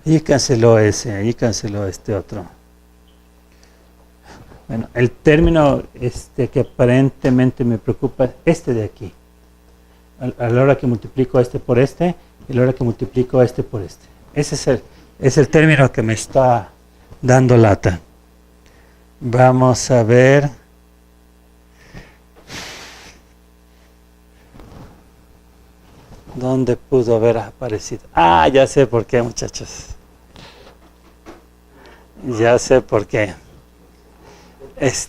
Allí canceló este otro. Bueno, el término que aparentemente me preocupa es este de aquí. A la hora que multiplico este por este, y a la hora que multiplico este por este. Ese es el término que me está dando lata. Vamos a ver. ¿Dónde pudo haber aparecido? Ah, ya sé por qué, muchachos. Ya sé por qué. Es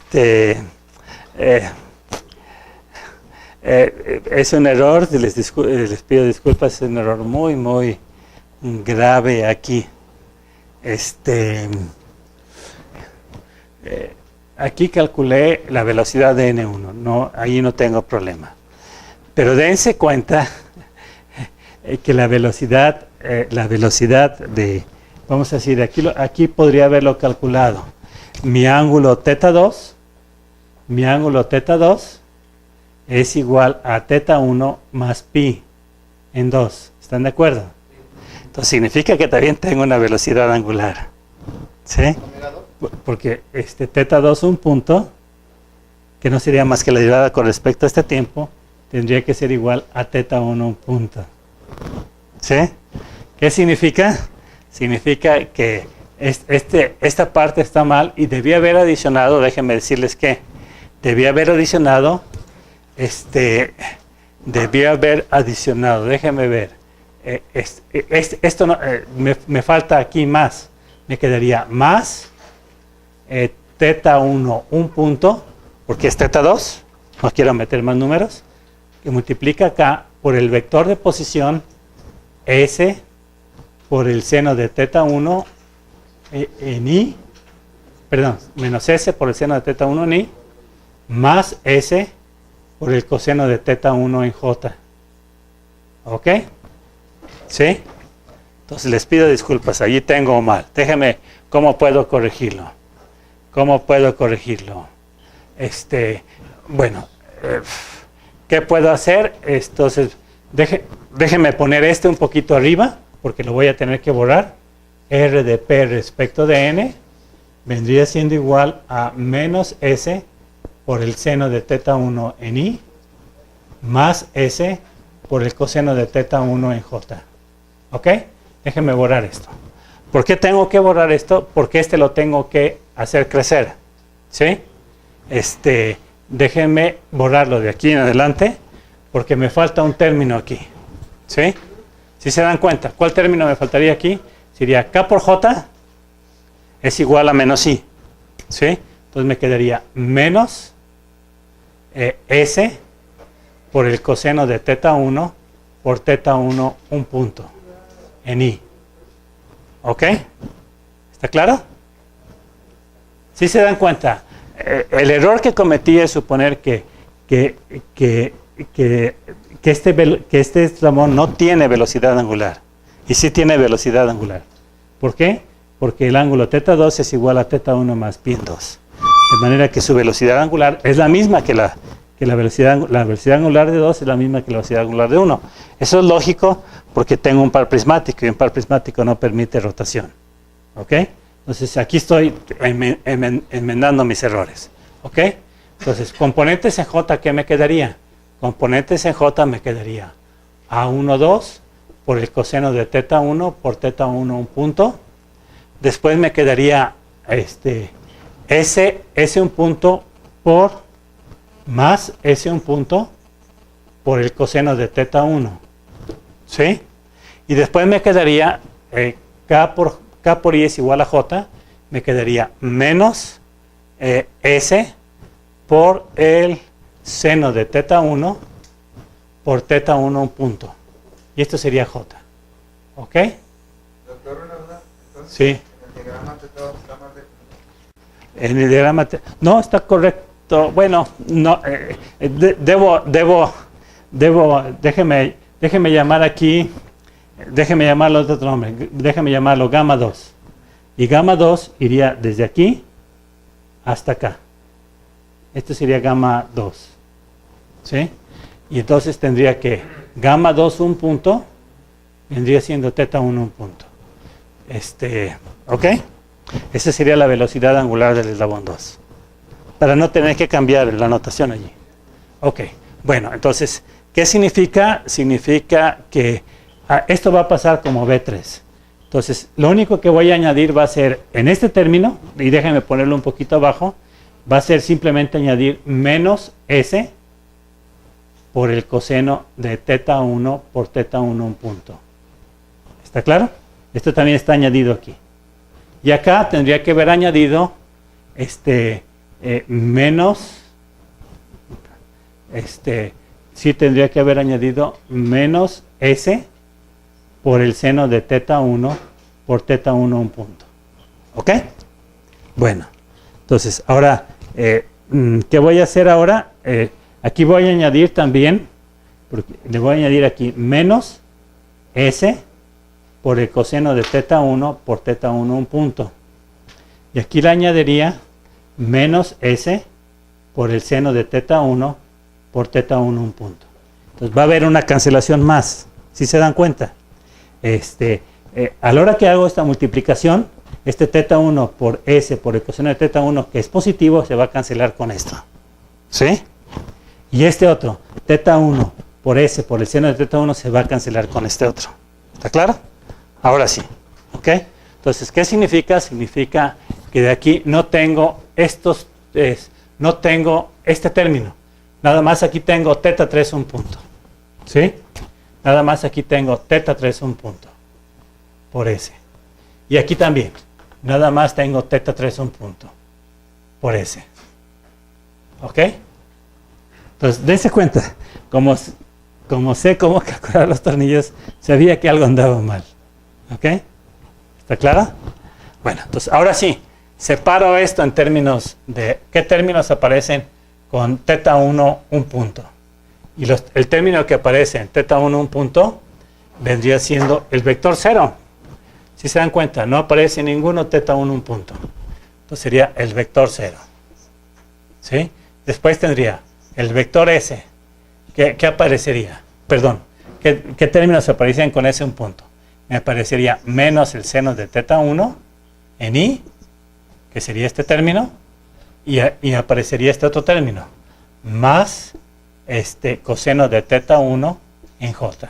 un error, les pido disculpas, es un error muy, muy grave aquí. Aquí calculé la velocidad de N1, ahí no tengo problema. Pero dense cuenta que la velocidad de, vamos a decir, aquí podría haberlo calculado. Mi ángulo teta 2 es igual a teta 1 más pi en 2. ¿Están de acuerdo? Entonces significa que también tengo una velocidad angular. ¿Sí? Porque teta 2 un punto, que no sería más que la derivada con respecto a este tiempo, tendría que ser igual a teta 1 un punto. ¿Sí? ¿Qué significa? Significa que esta parte está mal y debía haber adicionado, déjenme decirles que debía haber adicionado, déjenme ver, esto no, me falta aquí más, me quedaría más teta 1 un punto, porque es teta 2, no quiero meter más números, que multiplica acá por el vector de posición S por el seno de teta 1 en I, perdón, menos S por el seno de teta 1 en I, más S por el coseno de teta 1 en J. ¿Ok? ¿Sí? Entonces les pido disculpas, allí tengo mal. Déjenme, ¿cómo puedo corregirlo? ¿Cómo puedo corregirlo? Bueno, ¿qué puedo hacer? Entonces, déjenme poner un poquito arriba, porque lo voy a tener que borrar. R de P respecto de N vendría siendo igual a menos S por el seno de teta 1 en I, más S por el coseno de teta 1 en J. ¿Ok? Déjenme borrar esto. ¿Por qué tengo que borrar esto? Porque lo tengo que hacer crecer. ¿Sí? Déjenme borrarlo de aquí en adelante, porque me falta un término aquí. ¿Sí? Si se dan cuenta, ¿cuál término me faltaría aquí? Sería K por J es igual a menos I. ¿Sí? Entonces me quedaría menos S por el coseno de teta 1 por teta 1 un punto en I. ¿Ok? ¿Está claro? ¿Sí se dan cuenta? El error que cometí es suponer que este eslabón no tiene velocidad angular. Y sí tiene velocidad angular. ¿Por qué? Porque el ángulo teta 2 es igual a teta 1 más pi en 2. De manera que su velocidad angular es la misma que la velocidad angular de 2 es la misma que la velocidad angular de 1. Eso es lógico porque tengo un par prismático y un par prismático no permite rotación. ¿Ok? Entonces aquí estoy enmendando mis errores. ¿Ok? Entonces, componentes en J, ¿qué me quedaría? Componentes en J me quedaría A1, 2 por el coseno de teta 1 por teta 1 un punto. Después me quedaría S un punto por más S un punto por el coseno de teta 1. ¿Sí? Y después me quedaría K por I es igual a J, me quedaría menos S por el seno de teta 1 por teta 1 un punto. Y esto sería J. ¿Ok? Doctor, una duda. Entonces, Sí. en el diagrama teta 2 está más de... En el diagrama no, está correcto. Bueno, no, déjeme llamar aquí, déjeme llamarlo de otro nombre, déjeme llamarlo gamma 2. Y gamma 2 iría desde aquí hasta acá. Esto sería gamma 2. ¿Sí? Y entonces tendría que gamma 2 un punto, vendría siendo teta 1 un punto. ¿Ok? Esa sería la velocidad angular del eslabón 2. Para no tener que cambiar la notación allí. Ok, bueno, entonces, ¿qué significa? Significa que esto va a pasar como B3. Entonces, lo único que voy a añadir va a ser, en este término, y déjenme ponerlo un poquito abajo, va a ser simplemente añadir menos S por el coseno de teta 1 por teta 1 un punto. ¿Está claro? Esto también está añadido aquí. Y acá tendría que haber añadido menos, sí tendría que haber añadido menos S por el seno de teta 1 por teta 1 un punto. ¿Ok? Bueno, entonces ahora, ¿qué voy a hacer ahora? Aquí voy a añadir también, porque le voy a añadir aquí menos S por el coseno de teta 1 por teta 1 un punto. Y aquí le añadiría menos S por el seno de teta 1 por teta 1 un punto. Entonces va a haber una cancelación más, ¿sí se dan cuenta? A la hora que hago esta multiplicación, este teta 1 por S por el coseno de teta 1, que es positivo, se va a cancelar con esto. ¿Sí? Y este otro, teta 1 por S por el seno de teta 1 se va a cancelar con este otro. ¿Está claro? Ahora sí. ¿Ok? Entonces, ¿qué significa? Significa que de aquí no tengo no tengo este término. Nada más aquí tengo teta 3 un punto. ¿Sí? Nada más aquí tengo teta 3 un punto. Por S. Y aquí también. Nada más tengo teta 3 un punto. Por S. ¿Ok? Entonces, dense cuenta. Como sé cómo calcular los tornillos, sabía que algo andaba mal. ¿Ok? ¿Está claro? Bueno, entonces ahora sí, separo esto en términos de qué términos aparecen con teta 1 un punto. Y el término que aparece en teta 1 un punto vendría siendo el vector 0. Si se dan cuenta, no aparece ninguno teta 1 un punto. Entonces sería el vector 0. ¿Sí? Después tendría el vector S. ¿Qué aparecería? Perdón, ¿qué términos aparecían con ese un punto? Me aparecería menos el seno de teta 1 en I, que sería este término, y aparecería este otro término, más este coseno de teta 1 en J.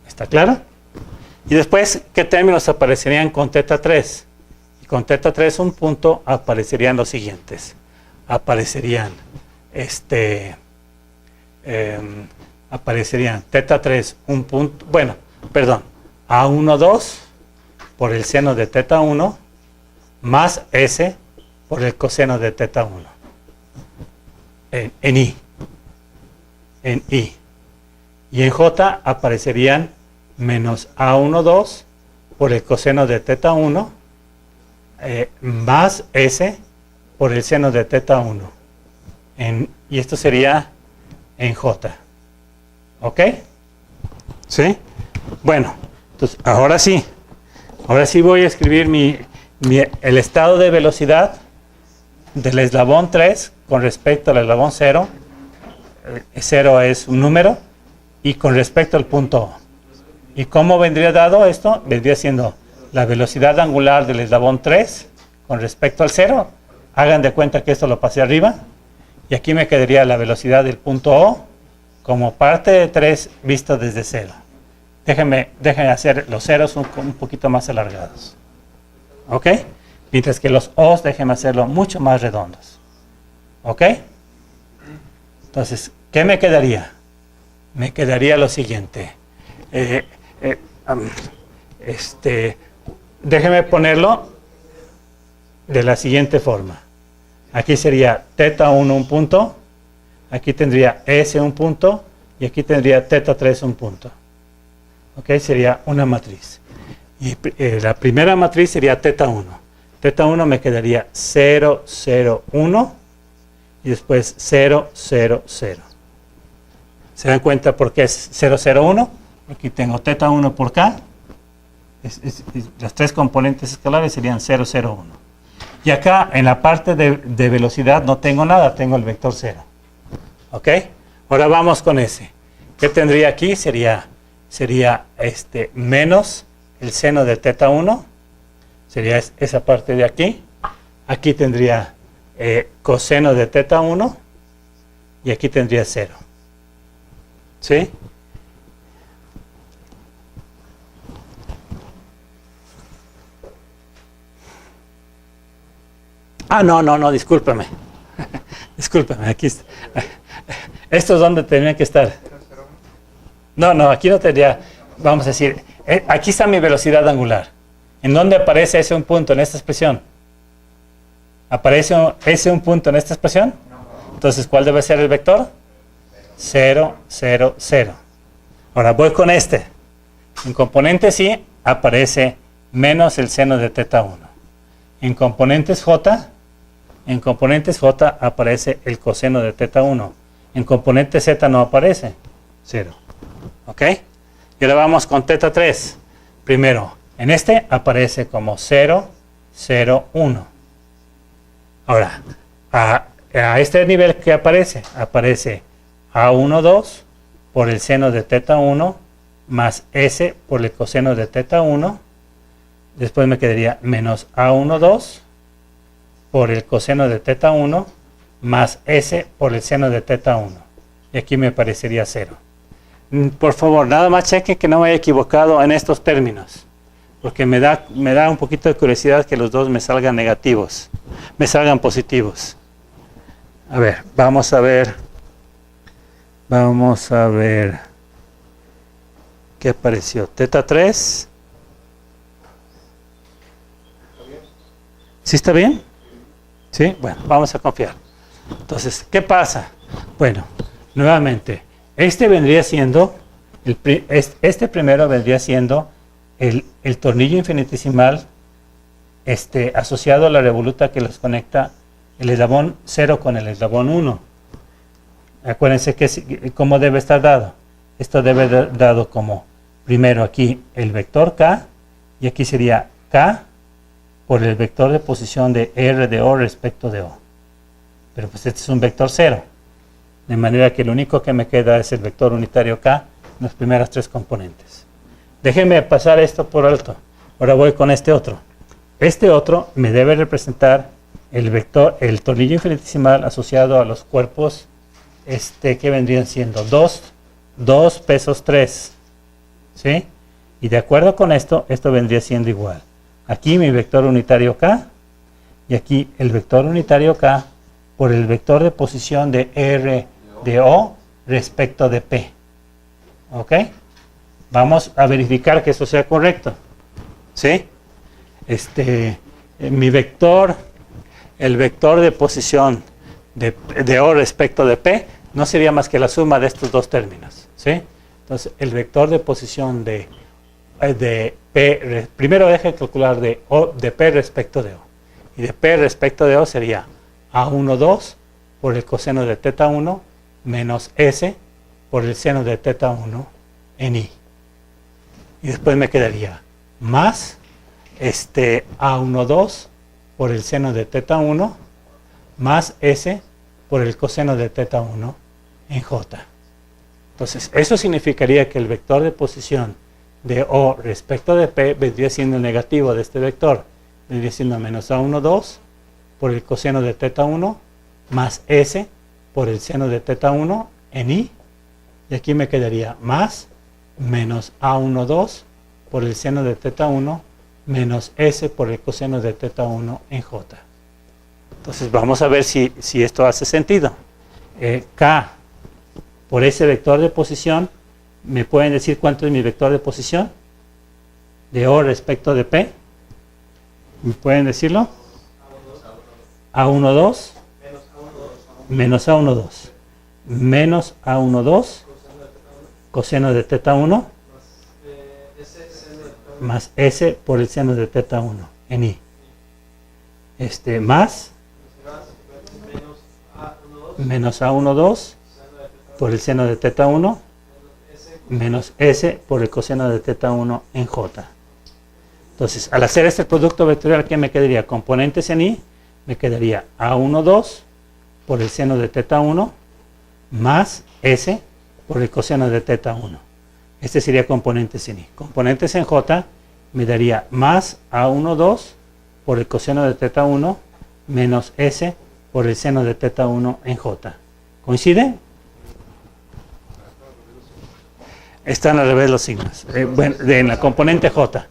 ¿Está claro? Y después, ¿qué términos aparecerían con teta 3? Y con teta 3 un punto aparecerían los siguientes. Aparecerían aparecerían teta 3 un punto, bueno, perdón, A1, 2 por el seno de teta 1 más S por el coseno de teta 1 en I. Y en J aparecerían menos A1, 2 por el coseno de teta 1 más S por el seno de teta 1. Y esto sería en J. ¿Ok? ¿Sí? Bueno, entonces ahora sí voy a escribir el estado de velocidad del eslabón 3 con respecto al eslabón 0. 0 es un número y con respecto al punto O. ¿Y cómo vendría dado esto? Vendría siendo la velocidad angular del eslabón 3 con respecto al 0. Hagan de cuenta que esto lo pasé arriba. Y aquí me quedaría la velocidad del punto O como parte de 3 visto desde 0. Déjenme hacer los ceros un poquito más alargados. ¿Ok? Mientras que los O's déjenme hacerlo mucho más redondos. ¿Ok? Entonces, ¿qué me quedaría? Me quedaría lo siguiente. Déjenme ponerlo de la siguiente forma. Aquí sería teta 1 un punto, aquí tendría S un punto y aquí tendría teta 3 un punto. ¿Ok? Sería una matriz. Y la primera matriz sería teta 1. Teta 1 me quedaría 0, 0, 1 y después 0, 0, 0. ¿Se dan cuenta por qué es 0, 0, 1? Aquí tengo teta 1 por K. Las tres componentes escalares serían 0, 0, 1. Y acá en la parte de velocidad no tengo nada, tengo el vector 0. ¿Ok? Ahora vamos con ese. ¿Qué tendría aquí? Sería menos el seno de teta 1. Sería esa parte de aquí. Aquí tendría coseno de teta 1. Y aquí tendría 0. ¿Sí? Ah, no, discúlpeme. Discúlpeme, aquí está. ¿Esto es donde tenía que estar? No, aquí no tendría, vamos a decir, aquí está mi velocidad angular. ¿En dónde aparece ese un punto en esta expresión? ¿Aparece ese un punto en esta expresión? Entonces, ¿cuál debe ser el vector? 0, 0, 0. Ahora voy con este. En componentes Y aparece menos el seno de teta 1. En componentes J aparece el coseno de teta 1. En componente Z no aparece. 0. ¿Ok? Y ahora vamos con teta 3. Primero, en este aparece como 0, 0, 1. Ahora, a este nivel que aparece A1, 2 por el seno de teta 1 más S por el coseno de teta 1. Después me quedaría menos A1, 2 por el coseno de teta 1 más S por el seno de teta 1. y aquí me parecería 0. Por favor, nada más chequen que no me haya equivocado en estos términos, porque me da un poquito de curiosidad que los dos me salgan negativos, me salgan positivos. A ver, vamos a ver qué apareció. Teta 3. ¿Sí está bien? ¿Sí? Bueno, vamos a confiar. Entonces, ¿qué pasa? Bueno, nuevamente, este vendría siendo, este primero vendría siendo el tornillo infinitesimal asociado a la revoluta que los conecta el eslabón 0 con el eslabón 1. Acuérdense que cómo debe estar dado. Esto debe estar dado como, primero aquí el vector K, y aquí sería K por el vector de posición de R de O respecto de O. Pero pues este es un vector 0. De manera que lo único que me queda es el vector unitario K en las primeras 3 componentes. Déjenme pasar esto por alto. Ahora voy con este otro. Este otro me debe representar el tornillo infinitesimal asociado a los cuerpos que vendrían siendo 2 pesos 3. ¿Sí? Y de acuerdo con esto vendría siendo igual. Aquí mi vector unitario K y aquí el vector unitario K por el vector de posición de R de O respecto de P. ¿Ok? Vamos a verificar que eso sea correcto. ¿Sí? Mi vector, el vector de posición de O respecto de P no sería más que la suma de estos dos términos. ¿Sí? Entonces, el vector de posición de P, primero deje de calcular de P respecto de O. Y de P respecto de O sería A12 por el coseno de teta 1 menos S por el seno de teta 1 en I. Y después me quedaría más A12 por el seno de teta 1 más S por el coseno de teta 1 en J. Entonces, eso significaría que el vector de posición de O respecto de P vendría siendo el negativo de este vector. Vendría siendo menos A12 por el coseno de teta 1 más S por el seno de teta 1 en I. Y aquí me quedaría más menos A12 por el seno de teta 1 menos S por el coseno de teta 1 en J. Entonces vamos a ver si esto hace sentido. K por ese vector de posición, ¿me pueden decir cuánto es mi vector de posición? De O respecto de P. ¿Me pueden decirlo? A12 menos A12 menos A12 coseno de teta 1 más S por el seno de teta 1 en I. Más menos A12 por el seno de teta 1 menos S por el coseno de teta 1 en J. Entonces, al hacer este producto vectorial, ¿qué me quedaría? Componentes en I, me quedaría A12 por el seno de teta 1 más S por el coseno de teta 1. Este sería componentes en I. Componentes en J me daría más A12 por el coseno de teta 1 menos S por el seno de teta 1 en J. ¿Coinciden? Están al revés los signos. Bueno, en la componente J.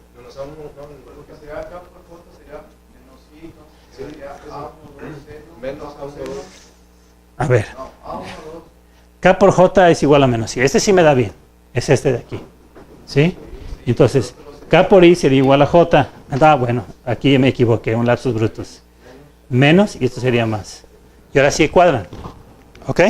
A ver. K por J es igual a menos I. Este sí me da bien. Es este de aquí. ¿Sí? Entonces, K por I sería igual a J. Bueno, aquí me equivoqué. Un lapsus brutus. Menos y esto sería más. Y ahora sí cuadran. ¿Ok?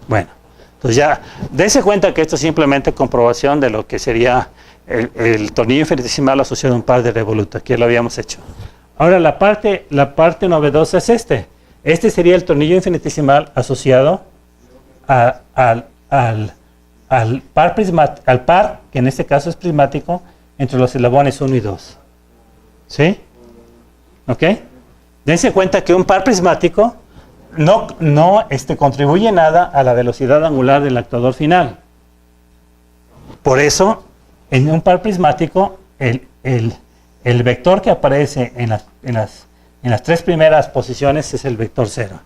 Bueno. Entonces ya, dense cuenta que esto es simplemente comprobación de lo que sería el tornillo infinitesimal asociado a un par de revoluta, que ya lo habíamos hecho. Ahora la parte novedosa es este. Este sería el tornillo infinitesimal asociado al par, que en este caso es prismático, entre los eslabones 1 y 2. ¿Sí? ¿Ok? Dense cuenta que un par prismático no contribuye nada a la velocidad angular del actuador final. Por eso, en un par prismático, el vector que aparece en las 3 primeras posiciones es el vector 0.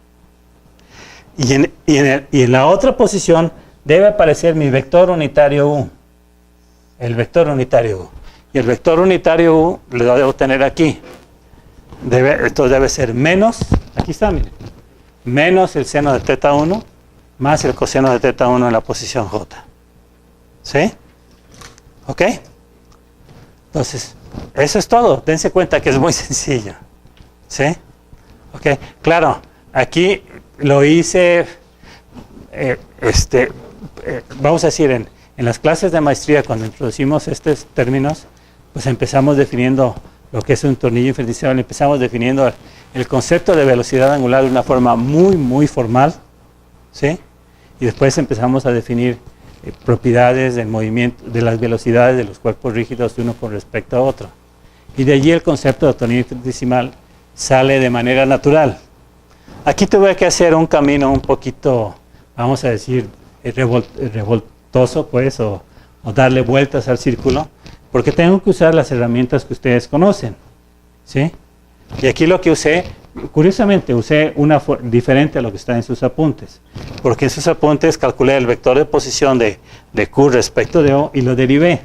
Y en la otra posición debe aparecer mi vector unitario U. El vector unitario U. Y el vector unitario U lo debo tener aquí. Esto debe ser menos, aquí está, miren, menos el seno de teta 1 más el coseno de teta 1 en la posición J. ¿Sí? ¿Ok? Entonces, eso es todo. Dense cuenta que es muy sencillo. ¿Sí? ¿Ok? Claro, aquí lo hice, vamos a decir, en las clases de maestría, cuando introducimos estos términos, pues empezamos definiendo lo que es un tornillo infinitesimale, empezamos definiendo el concepto de velocidad angular de una forma muy, muy formal, ¿sí? Y después empezamos a definir propiedades del movimiento, de las velocidades de los cuerpos rígidos de uno con respecto a otro. Y de allí el concepto de tornillo infinitesimal sale de manera natural. Aquí tuve que hacer un camino un poquito, vamos a decir, revoltoso, pues, o darle vueltas al círculo, porque tengo que usar las herramientas que ustedes conocen, ¿sí? Y aquí lo que usé, curiosamente, usé una diferente a lo que está en sus apuntes, porque en sus apuntes calculé el vector de posición de Q respecto de O y lo derivé.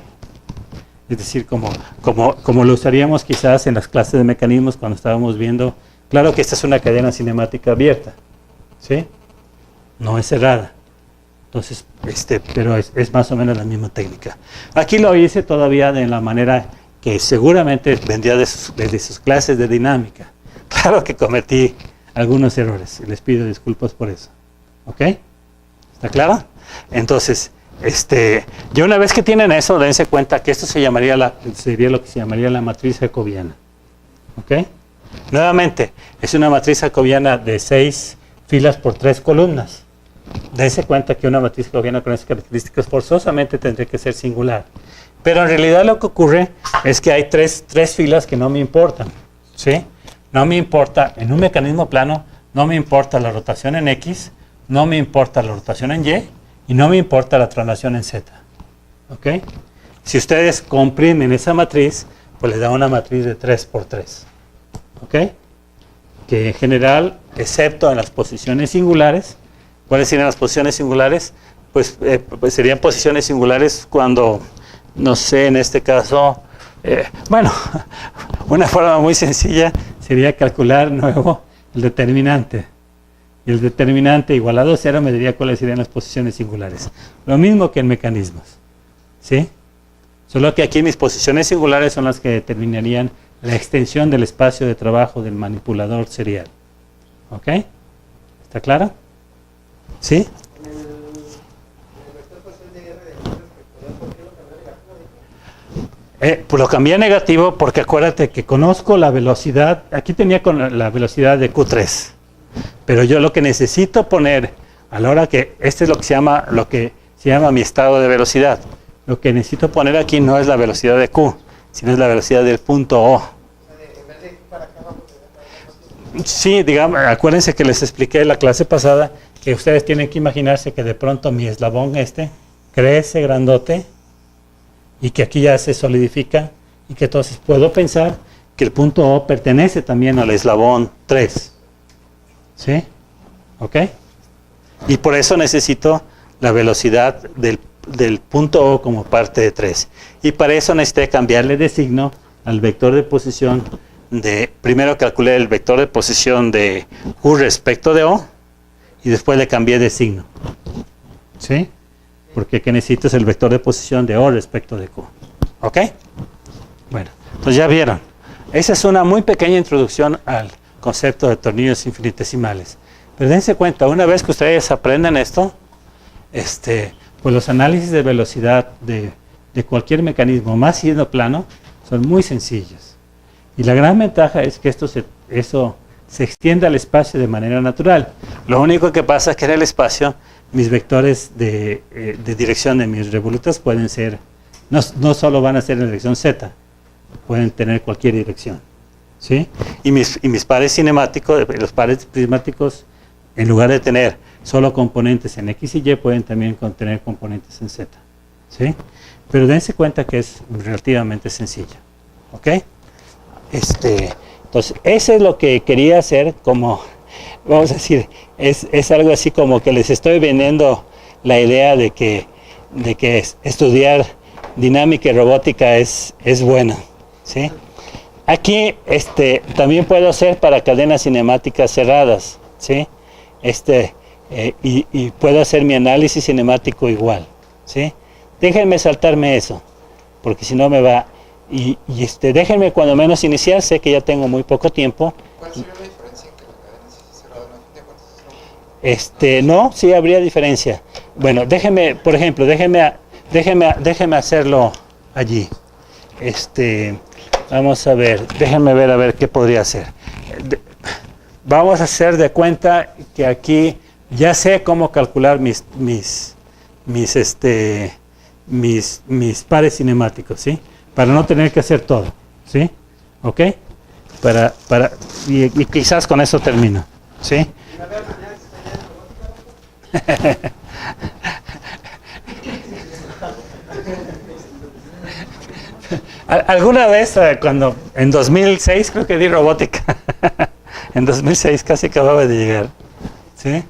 Es decir, como lo usaríamos quizás en las clases de mecanismos cuando estábamos viendo, claro que esta es una cadena cinemática abierta, ¿sí? No es cerrada. Entonces, pero es más o menos la misma técnica. Aquí lo hice todavía de la manera que seguramente vendría desde sus clases de dinámica. Claro que cometí algunos errores y les pido disculpas por eso. ¿Ok? ¿Está claro? Entonces, ya una vez que tienen eso, dense cuenta que esto sería lo que se llamaría la matriz jacobiana. ¿Ok? Nuevamente, es una matriz jacobiana de 6 filas por 3 columnas. Dense cuenta que una matriz jacobiana con esas características forzosamente tendría que ser singular. Pero en realidad lo que ocurre es que hay tres filas que no me importan, ¿sí? No me importa, en un mecanismo plano, no me importa la rotación en X, no me importa la rotación en Y, y no me importa la traslación en Z. ¿Ok? Si ustedes comprimen esa matriz, pues les da una matriz de 3 por 3. ¿Ok? Que en general, excepto en las posiciones singulares, ¿cuáles serían las posiciones singulares? Pues serían posiciones singulares cuando, no sé, en este caso, bueno, una forma muy sencilla sería calcular nuevo el determinante. Y el determinante igualado a 0 me diría cuáles serían las posiciones singulares. Lo mismo que en mecanismos, ¿sí? Solo que aquí mis posiciones singulares son las que determinarían la extensión del espacio de trabajo del manipulador serial. ¿Ok? ¿Está claro? ¿Sí? Pues lo cambié a negativo porque acuérdate que conozco la velocidad, aquí tenía con la velocidad de Q3, pero yo lo que necesito poner a la hora que, este es lo que se llama mi estado de velocidad, lo que necesito poner aquí no es la velocidad de Q, sino es la velocidad del punto O. Sí, digamos, acuérdense que les expliqué en la clase pasada que ustedes tienen que imaginarse que de pronto mi eslabón crece grandote y que aquí ya se solidifica y que entonces puedo pensar que el punto O pertenece también al eslabón 3. ¿Sí? ¿Ok? Y por eso necesito la velocidad del punto O como parte de 3. Y para eso necesité cambiarle de signo al vector de posición primero calculé el vector de posición de Q respecto de O y después le cambié de signo. ¿Sí? Porque que necesito es el vector de posición de O respecto de Q. ¿Ok? Bueno, pues ya vieron. Esa es una muy pequeña introducción al concepto de tornillos infinitesimales. Pero dense cuenta, una vez que ustedes aprenden esto, pues los análisis de velocidad de cualquier mecanismo, más siendo plano, son muy sencillos. Y la gran ventaja es que eso se extiende al espacio de manera natural. Lo único que pasa es que en el espacio mis vectores de dirección de mis revolutas pueden ser, no solo van a ser en dirección Z, pueden tener cualquier dirección. ¿Sí? Y mis pares cinemáticos, los pares prismáticos, en lugar de tener solo componentes en X y Y, pueden también contener componentes en Z. ¿Sí? Pero dense cuenta que es relativamente sencillo. ¿Ok? Entonces, eso es lo que quería hacer, como, vamos a decir, es algo así como que les estoy vendiendo la idea de que estudiar dinámica y robótica es buena, ¿sí? Aquí también puedo hacer para cadenas cinemáticas cerradas, ¿sí? Y puedo hacer mi análisis cinemático igual, ¿sí? Déjenme saltarme eso, porque si no me va. Y déjenme cuando menos iniciar, sé que ya tengo muy poco tiempo. ¿Cuál sería la diferencia en que la cadena es cerrada? ¿No? ¿De cuántos son? No, sí habría diferencia. Bueno, déjenme, por ejemplo, déjenme hacerlo allí. Vamos a ver, déjenme ver a ver qué podría hacer. Vamos a hacer de cuenta que aquí ya sé cómo calcular mis pares cinemáticos, ¿sí? Para no tener que hacer todo, ¿sí? ¿Ok? Y quizás con eso termino, ¿sí? Alguna vez, cuando en 2006 creo que di robótica, en 2006 casi acababa de llegar, ¿sí?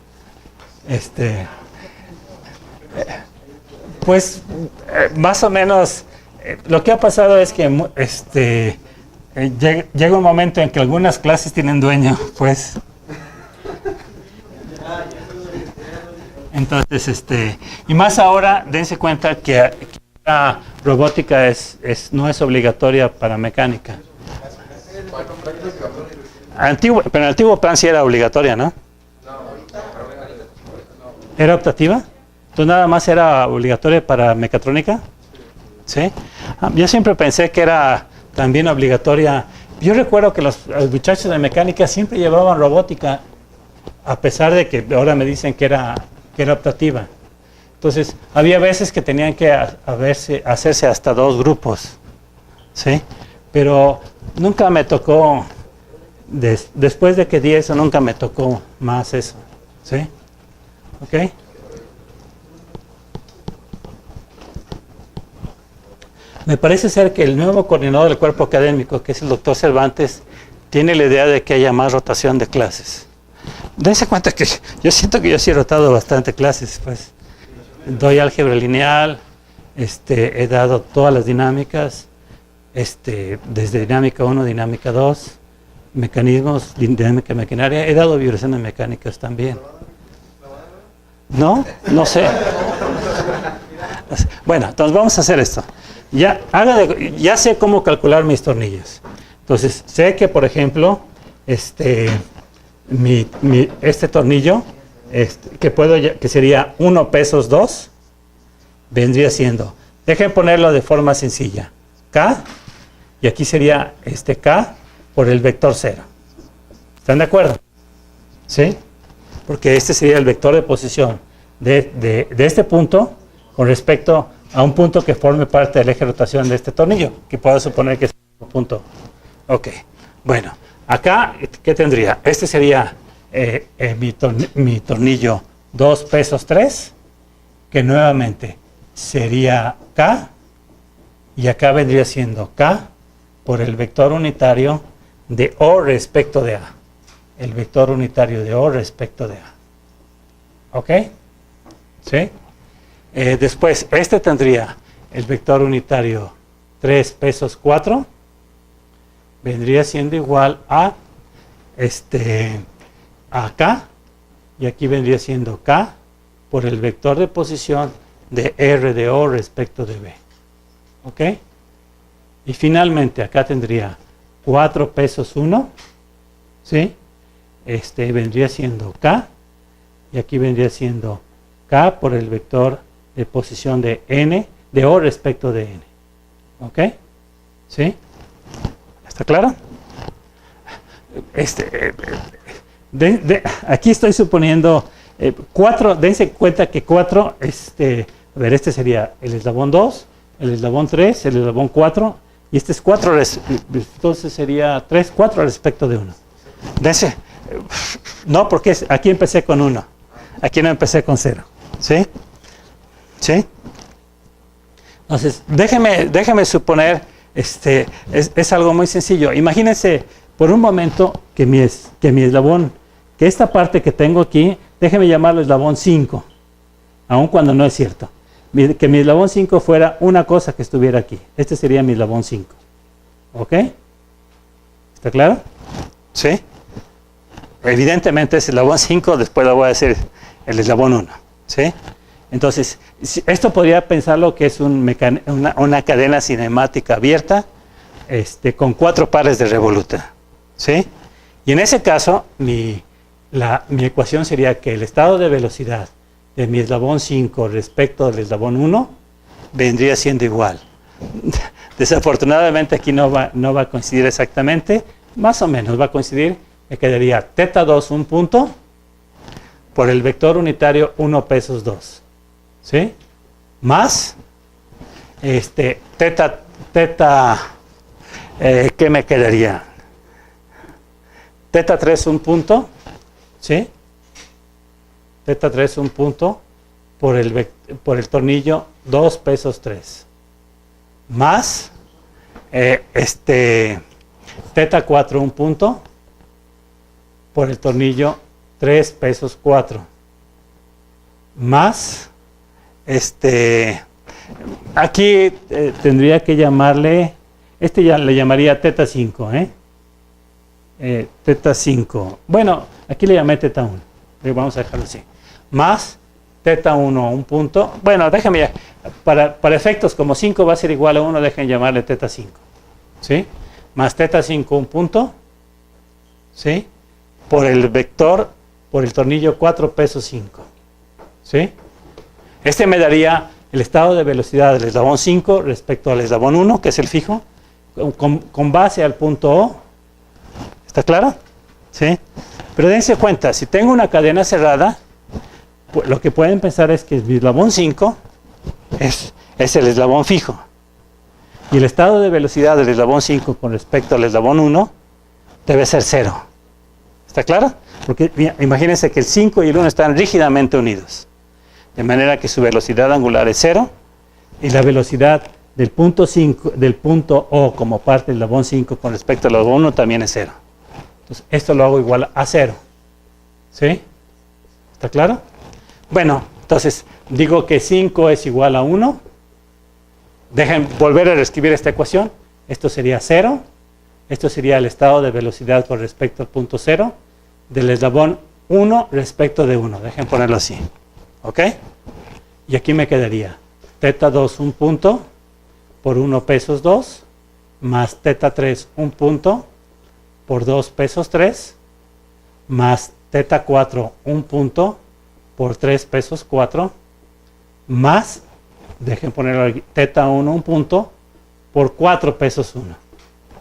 Pues más o menos lo que ha pasado es que llega un momento en que algunas clases tienen dueño, pues. Entonces, y más ahora, dense cuenta que la robótica no es obligatoria para mecánica. Pero en el antiguo plan sí era obligatoria, ¿no? ¿Era optativa? ¿Tú nada más era obligatoria para mecatrónica? ¿Sí? Yo siempre pensé que era también obligatoria. Yo recuerdo que los muchachos de mecánica siempre llevaban robótica, a pesar de que ahora me dicen que era optativa. Entonces, había veces que tenían que hacerse hasta 2 grupos, ¿sí? Pero nunca me tocó, después de que di eso, nunca me tocó más eso, ¿sí? ¿Ok? Me parece ser que el nuevo coordinador del cuerpo académico, que es el doctor Cervantes, tiene la idea de que haya más rotación de clases. Dense cuenta que yo siento que yo sí he rotado bastante clases, pues. Doy álgebra lineal, he dado todas las dinámicas, desde dinámica 1, dinámica 2, mecanismos, dinámica maquinaria, he dado vibraciones mecánicas también. ¿No? No sé. Bueno, entonces vamos a hacer esto. Ya sé cómo calcular mis tornillos. Entonces, sé que, por ejemplo, este tornillo, que sería 1 pesos 2, vendría siendo, dejen ponerlo de forma sencilla, K, y aquí sería K por el vector 0. ¿Están de acuerdo? ¿Sí? Porque este sería el vector de posición de este punto con respecto a un punto que forme parte del eje de rotación de este tornillo, que puedo suponer que es un punto. Ok, bueno, acá, ¿qué tendría? Este sería mi tornillo 2 pesos 3, que nuevamente sería K, y acá vendría siendo K por el vector unitario de O respecto de A. El vector unitario de O respecto de A. ¿Ok? ¿Sí? Después, tendría el vector unitario 3 pesos 4, vendría siendo igual a K, y aquí vendría siendo K por el vector de posición de R de O respecto de B. ¿Ok? Y finalmente acá tendría 4 pesos 1, ¿sí? Vendría siendo K, y aquí vendría siendo K por el vector de posición de N, de O respecto de N. ¿Ok? ¿Sí? ¿Está claro? Aquí estoy suponiendo 4, dense cuenta que 4, a ver, sería el eslabón 2, el eslabón 3, el eslabón 4, y es 4, entonces sería 3, 4 respecto de 1. Dense, no, porque aquí empecé con 1, aquí no empecé con 0, ¿sí? ¿Sí? Entonces, déjeme suponer, es algo muy sencillo. Imagínense por un momento que mi eslabón, que esta parte que tengo aquí, déjeme llamarlo eslabón 5. aun cuando no es cierto. Que mi eslabón 5 fuera una cosa que estuviera aquí. Este sería mi eslabón 5. ¿Ok? ¿Está claro? ¿Sí? Evidentemente es el eslabón 5, después lo voy a decir el eslabón 1. ¿Sí? Entonces, esto podría pensarlo que es una cadena cinemática abierta con 4 pares de revoluta. ¿Sí? Y en ese caso, mi ecuación sería que el estado de velocidad de mi eslabón 5 respecto del eslabón 1 vendría siendo igual. Desafortunadamente aquí no va a coincidir exactamente, más o menos va a coincidir, me quedaría teta 2 un punto por el vector unitario 1 pesos 2, ¿sí? Más teta, ¿qué me quedaría? Teta 3 un punto, ¿sí? Teta 3 un punto por el tornillo 2 pesos 3. Más teta 4 un punto por el tornillo 3 pesos 4. Más aquí tendría que llamarle, ya le llamaría teta 5, teta 5. Bueno, aquí le llamé teta 1. Vamos a dejarlo así. Más teta 1 un punto. Bueno, déjame, para efectos como 5 va a ser igual a 1, dejen llamarle teta 5. ¿Sí? Más teta 5 un punto. ¿Sí? Por el vector, por el tornillo 4 pesos 5. ¿Sí? Me daría el estado de velocidad del eslabón 5 respecto al eslabón 1, que es el fijo, con base al punto O. ¿Está claro? ¿Sí? Pero dense cuenta, si tengo una cadena cerrada, pues lo que pueden pensar es que mi eslabón 5 es el eslabón fijo. Y el estado de velocidad del eslabón 5 con respecto al eslabón 1 debe ser 0. ¿Está claro? Porque imagínense que el 5 y el 1 están rígidamente unidos. De manera que su velocidad angular es 0 y la velocidad del punto O como parte del eslabón 5 con respecto al eslabón 1 también es 0. Entonces, esto lo hago igual a 0. ¿Sí? ¿Está claro? Bueno, entonces, digo que 5 es igual a 1. Dejen volver a reescribir esta ecuación. Esto sería 0. Esto sería el estado de velocidad con respecto al punto 0 del eslabón 1 respecto de 1. Dejen ponerlo así. ¿Ok? Y aquí me quedaría teta 2 un punto por 1 pesos 2 más teta 3 un punto por 2 pesos 3, más teta 4 un punto por 3 pesos 4, más, dejen ponerlo aquí, teta 1 un punto por 4 pesos 1.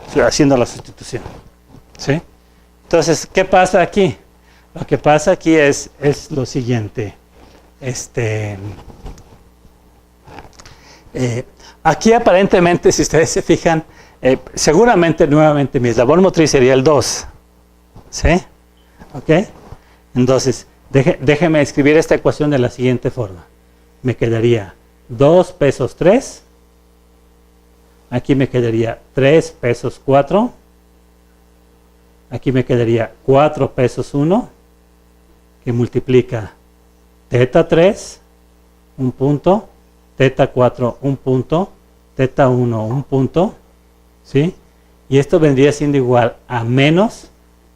Estoy haciendo la sustitución. ¿Sí? Entonces, ¿qué pasa aquí? Lo que pasa aquí es lo siguiente. Aquí aparentemente, si ustedes se fijan, seguramente nuevamente mi eslabón motriz sería el 2. ¿Sí? ¿Ok? Entonces, déjeme escribir esta ecuación de la siguiente forma. Me quedaría 2 pesos 3. Aquí me quedaría 3 pesos 4. Aquí me quedaría 4 pesos 1. Que multiplica teta 3, un punto, teta 4, un punto, teta 1, un punto. ¿Sí? Y esto vendría siendo igual a menos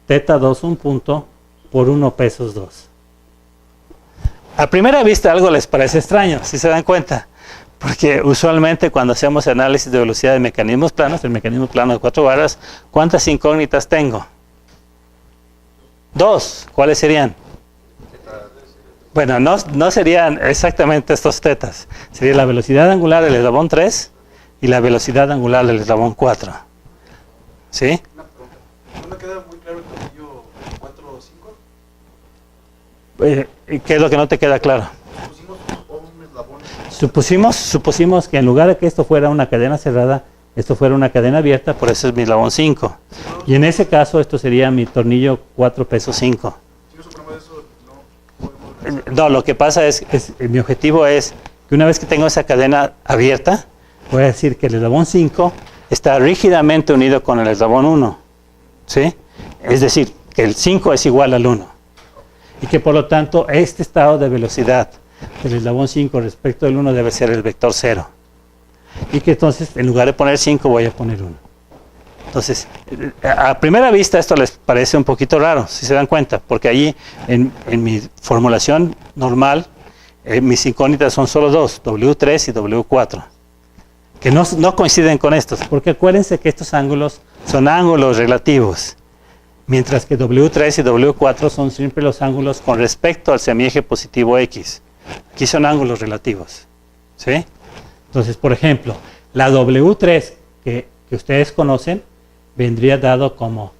teta 2 un punto por 1 pesos 2. A primera vista algo les parece extraño, si se dan cuenta, porque usualmente cuando hacemos análisis de velocidad de mecanismos planos, el mecanismo plano de 4 varas, ¿cuántas incógnitas tengo? 2. ¿Cuáles serían? Bueno, no serían exactamente estos tetas, sería la velocidad angular del eslabón 3 y la velocidad angular del eslabón 4. ¿Sí? No me queda muy claro el tornillo 4 o 5. ¿Qué es lo que no te queda claro? Pusimos un eslabón. Supusimos que en lugar de que esto fuera una cadena cerrada, esto fuera una cadena abierta, por eso es mi eslabón 5. Y en ese caso, esto sería mi tornillo 4 pesos 5. Si no suponemos eso, No, lo que pasa es mi objetivo es que una vez que tengo esa cadena abierta, voy a decir que el eslabón 5 está rígidamente unido con el eslabón 1. ¿Sí? Es decir, que el 5 es igual al 1. Y que por lo tanto este estado de velocidad del eslabón 5 respecto del 1 debe ser el vector 0. Y que entonces, en lugar de poner 5, voy a poner 1. Entonces, a primera vista esto les parece un poquito raro, si se dan cuenta, porque allí en mi formulación normal, mis incógnitas son solo dos, W3 y W4, que no coinciden con estos, porque acuérdense que estos ángulos son ángulos relativos, mientras que W3 y W4 son siempre los ángulos con respecto al semieje positivo X. Aquí son ángulos relativos, ¿sí? Entonces, por ejemplo, la W3 que ustedes conocen, vendría dado como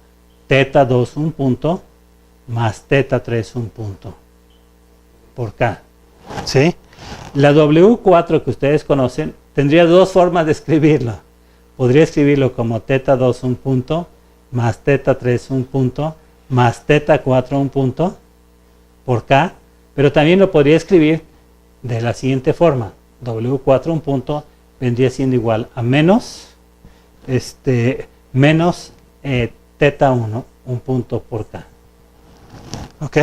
teta 2 un punto más teta 3 un punto por K, ¿sí? La W4 que ustedes conocen tendría dos formas de escribirlo. Podría escribirlo como teta 2 un punto más teta 3 un punto más teta 4 un punto por K, pero también lo podría escribir de la siguiente forma. W4 un punto vendría siendo igual a menos teta 1, un punto por K. ¿Ok?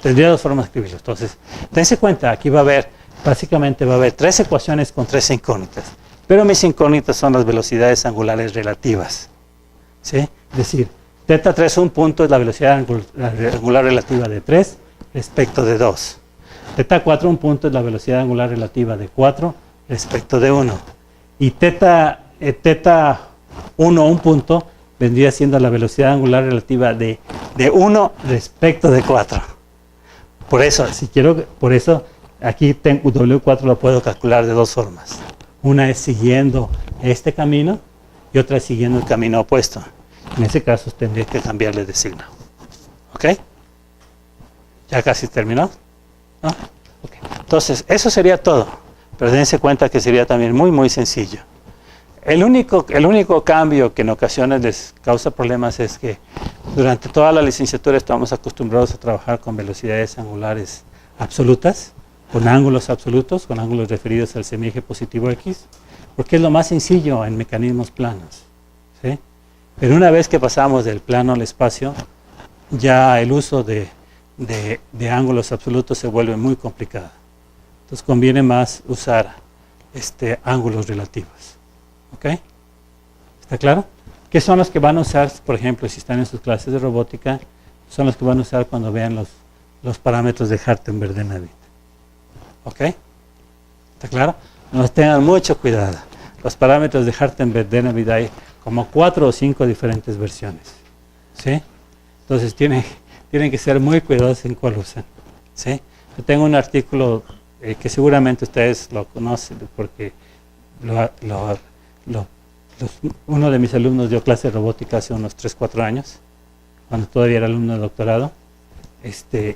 Tendría dos formas de escribirlo. Entonces, dense cuenta, aquí básicamente va a haber tres ecuaciones con tres incógnitas. Pero mis incógnitas son las velocidades angulares relativas. ¿Sí? Es decir, teta 3, un punto es la velocidad angular relativa de 3 respecto de 2. Teta 4, un punto es la velocidad angular relativa de 4 respecto de 1. Y teta 1, un punto, vendría siendo la velocidad angular relativa de 1 respecto de 4. Por eso, aquí tengo W4 lo puedo calcular de dos formas. Una es siguiendo este camino y otra es siguiendo el camino opuesto. En ese caso tendría que cambiarle de signo. ¿Ok? ¿Ya casi terminó? ¿No? Okay. Entonces, eso sería todo. Pero dense cuenta que sería también muy, muy sencillo. El único cambio que en ocasiones les causa problemas es que durante toda la licenciatura estamos acostumbrados a trabajar con velocidades angulares absolutas, con ángulos absolutos, con ángulos referidos al semieje positivo X, porque es lo más sencillo en mecanismos planos, ¿sí? Pero una vez que pasamos del plano al espacio, ya el uso de ángulos absolutos se vuelve muy complicado. Entonces conviene más usar ángulos relativos. ¿Ok? ¿Está claro? ¿Qué son los que van a usar, por ejemplo, si están en sus clases de robótica? Son los que van a usar cuando vean los parámetros de Hartenberg-Denavit. ¿Ok? ¿Está claro? Nos tengan mucho cuidado. Los parámetros de Hartenberg-Denavit hay como 4 o 5 diferentes versiones. ¿Sí? Entonces tienen que ser muy cuidadosos en cuál usan. ¿Sí? Yo tengo un artículo que seguramente ustedes lo conocen porque uno de mis alumnos dio clase de robótica hace unos 3-4 años, cuando todavía era alumno de doctorado,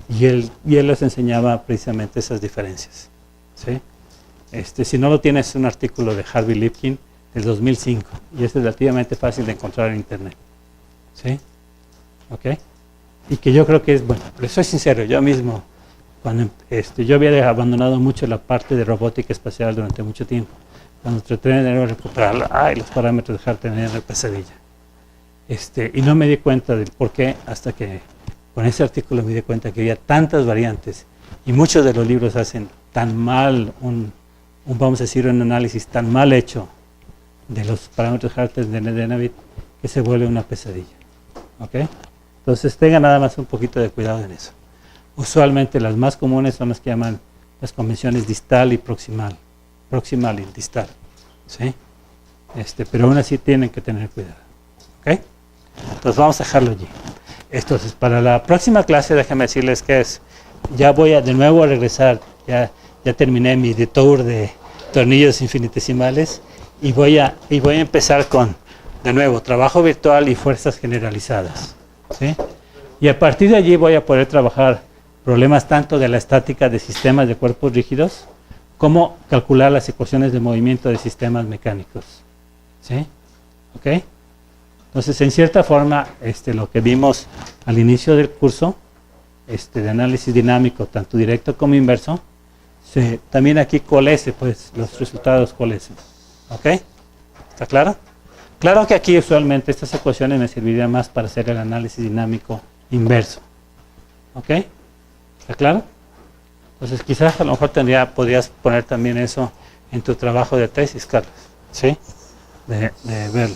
y él les enseñaba precisamente esas diferencias. ¿Sí? Si no lo tienes, es un artículo de Harvey Lipkin del 2005, y es relativamente fácil de encontrar en internet. ¿Sí? ¿Ok? Y que yo creo que es, bueno, les soy sincero, yo mismo, cuando yo había abandonado mucho la parte de robótica espacial durante mucho tiempo. Cuando traté de recuperarla, los parámetros de Hartenberg eran pesadilla. Y no me di cuenta del por qué, hasta que con ese artículo me di cuenta que había tantas variantes y muchos de los libros hacen tan mal, vamos a decir, un análisis tan mal hecho de los parámetros de Hartenberg-Denavit que se vuelve una pesadilla. ¿Ok? Entonces tengan nada más un poquito de cuidado en eso. Usualmente las más comunes son las que llaman las convenciones distal y proximal. Proximal y distal. ¿Sí? Pero aún así tienen que tener cuidado. ¿Ok? Entonces vamos a dejarlo allí. Entonces para la próxima clase déjenme decirles que ya voy de nuevo a regresar. Ya terminé mi detour de tornillos infinitesimales y voy a empezar con, de nuevo, trabajo virtual y fuerzas generalizadas. ¿Sí? Y a partir de allí voy a poder trabajar problemas tanto de la estática de sistemas de cuerpos rígidos como calcular las ecuaciones de movimiento de sistemas mecánicos. ¿Sí? ¿Ok? Entonces, en cierta forma, lo que vimos al inicio del curso, de análisis dinámico, tanto directo como inverso, también aquí colece, pues, los resultados colecen. ¿Ok? ¿Está claro? Claro que aquí usualmente estas ecuaciones me servirían más para hacer el análisis dinámico inverso. ¿Ok? ¿Está claro? Entonces quizás a lo mejor podrías poner también eso en tu trabajo de tesis, Carlos, ¿sí? De verlo.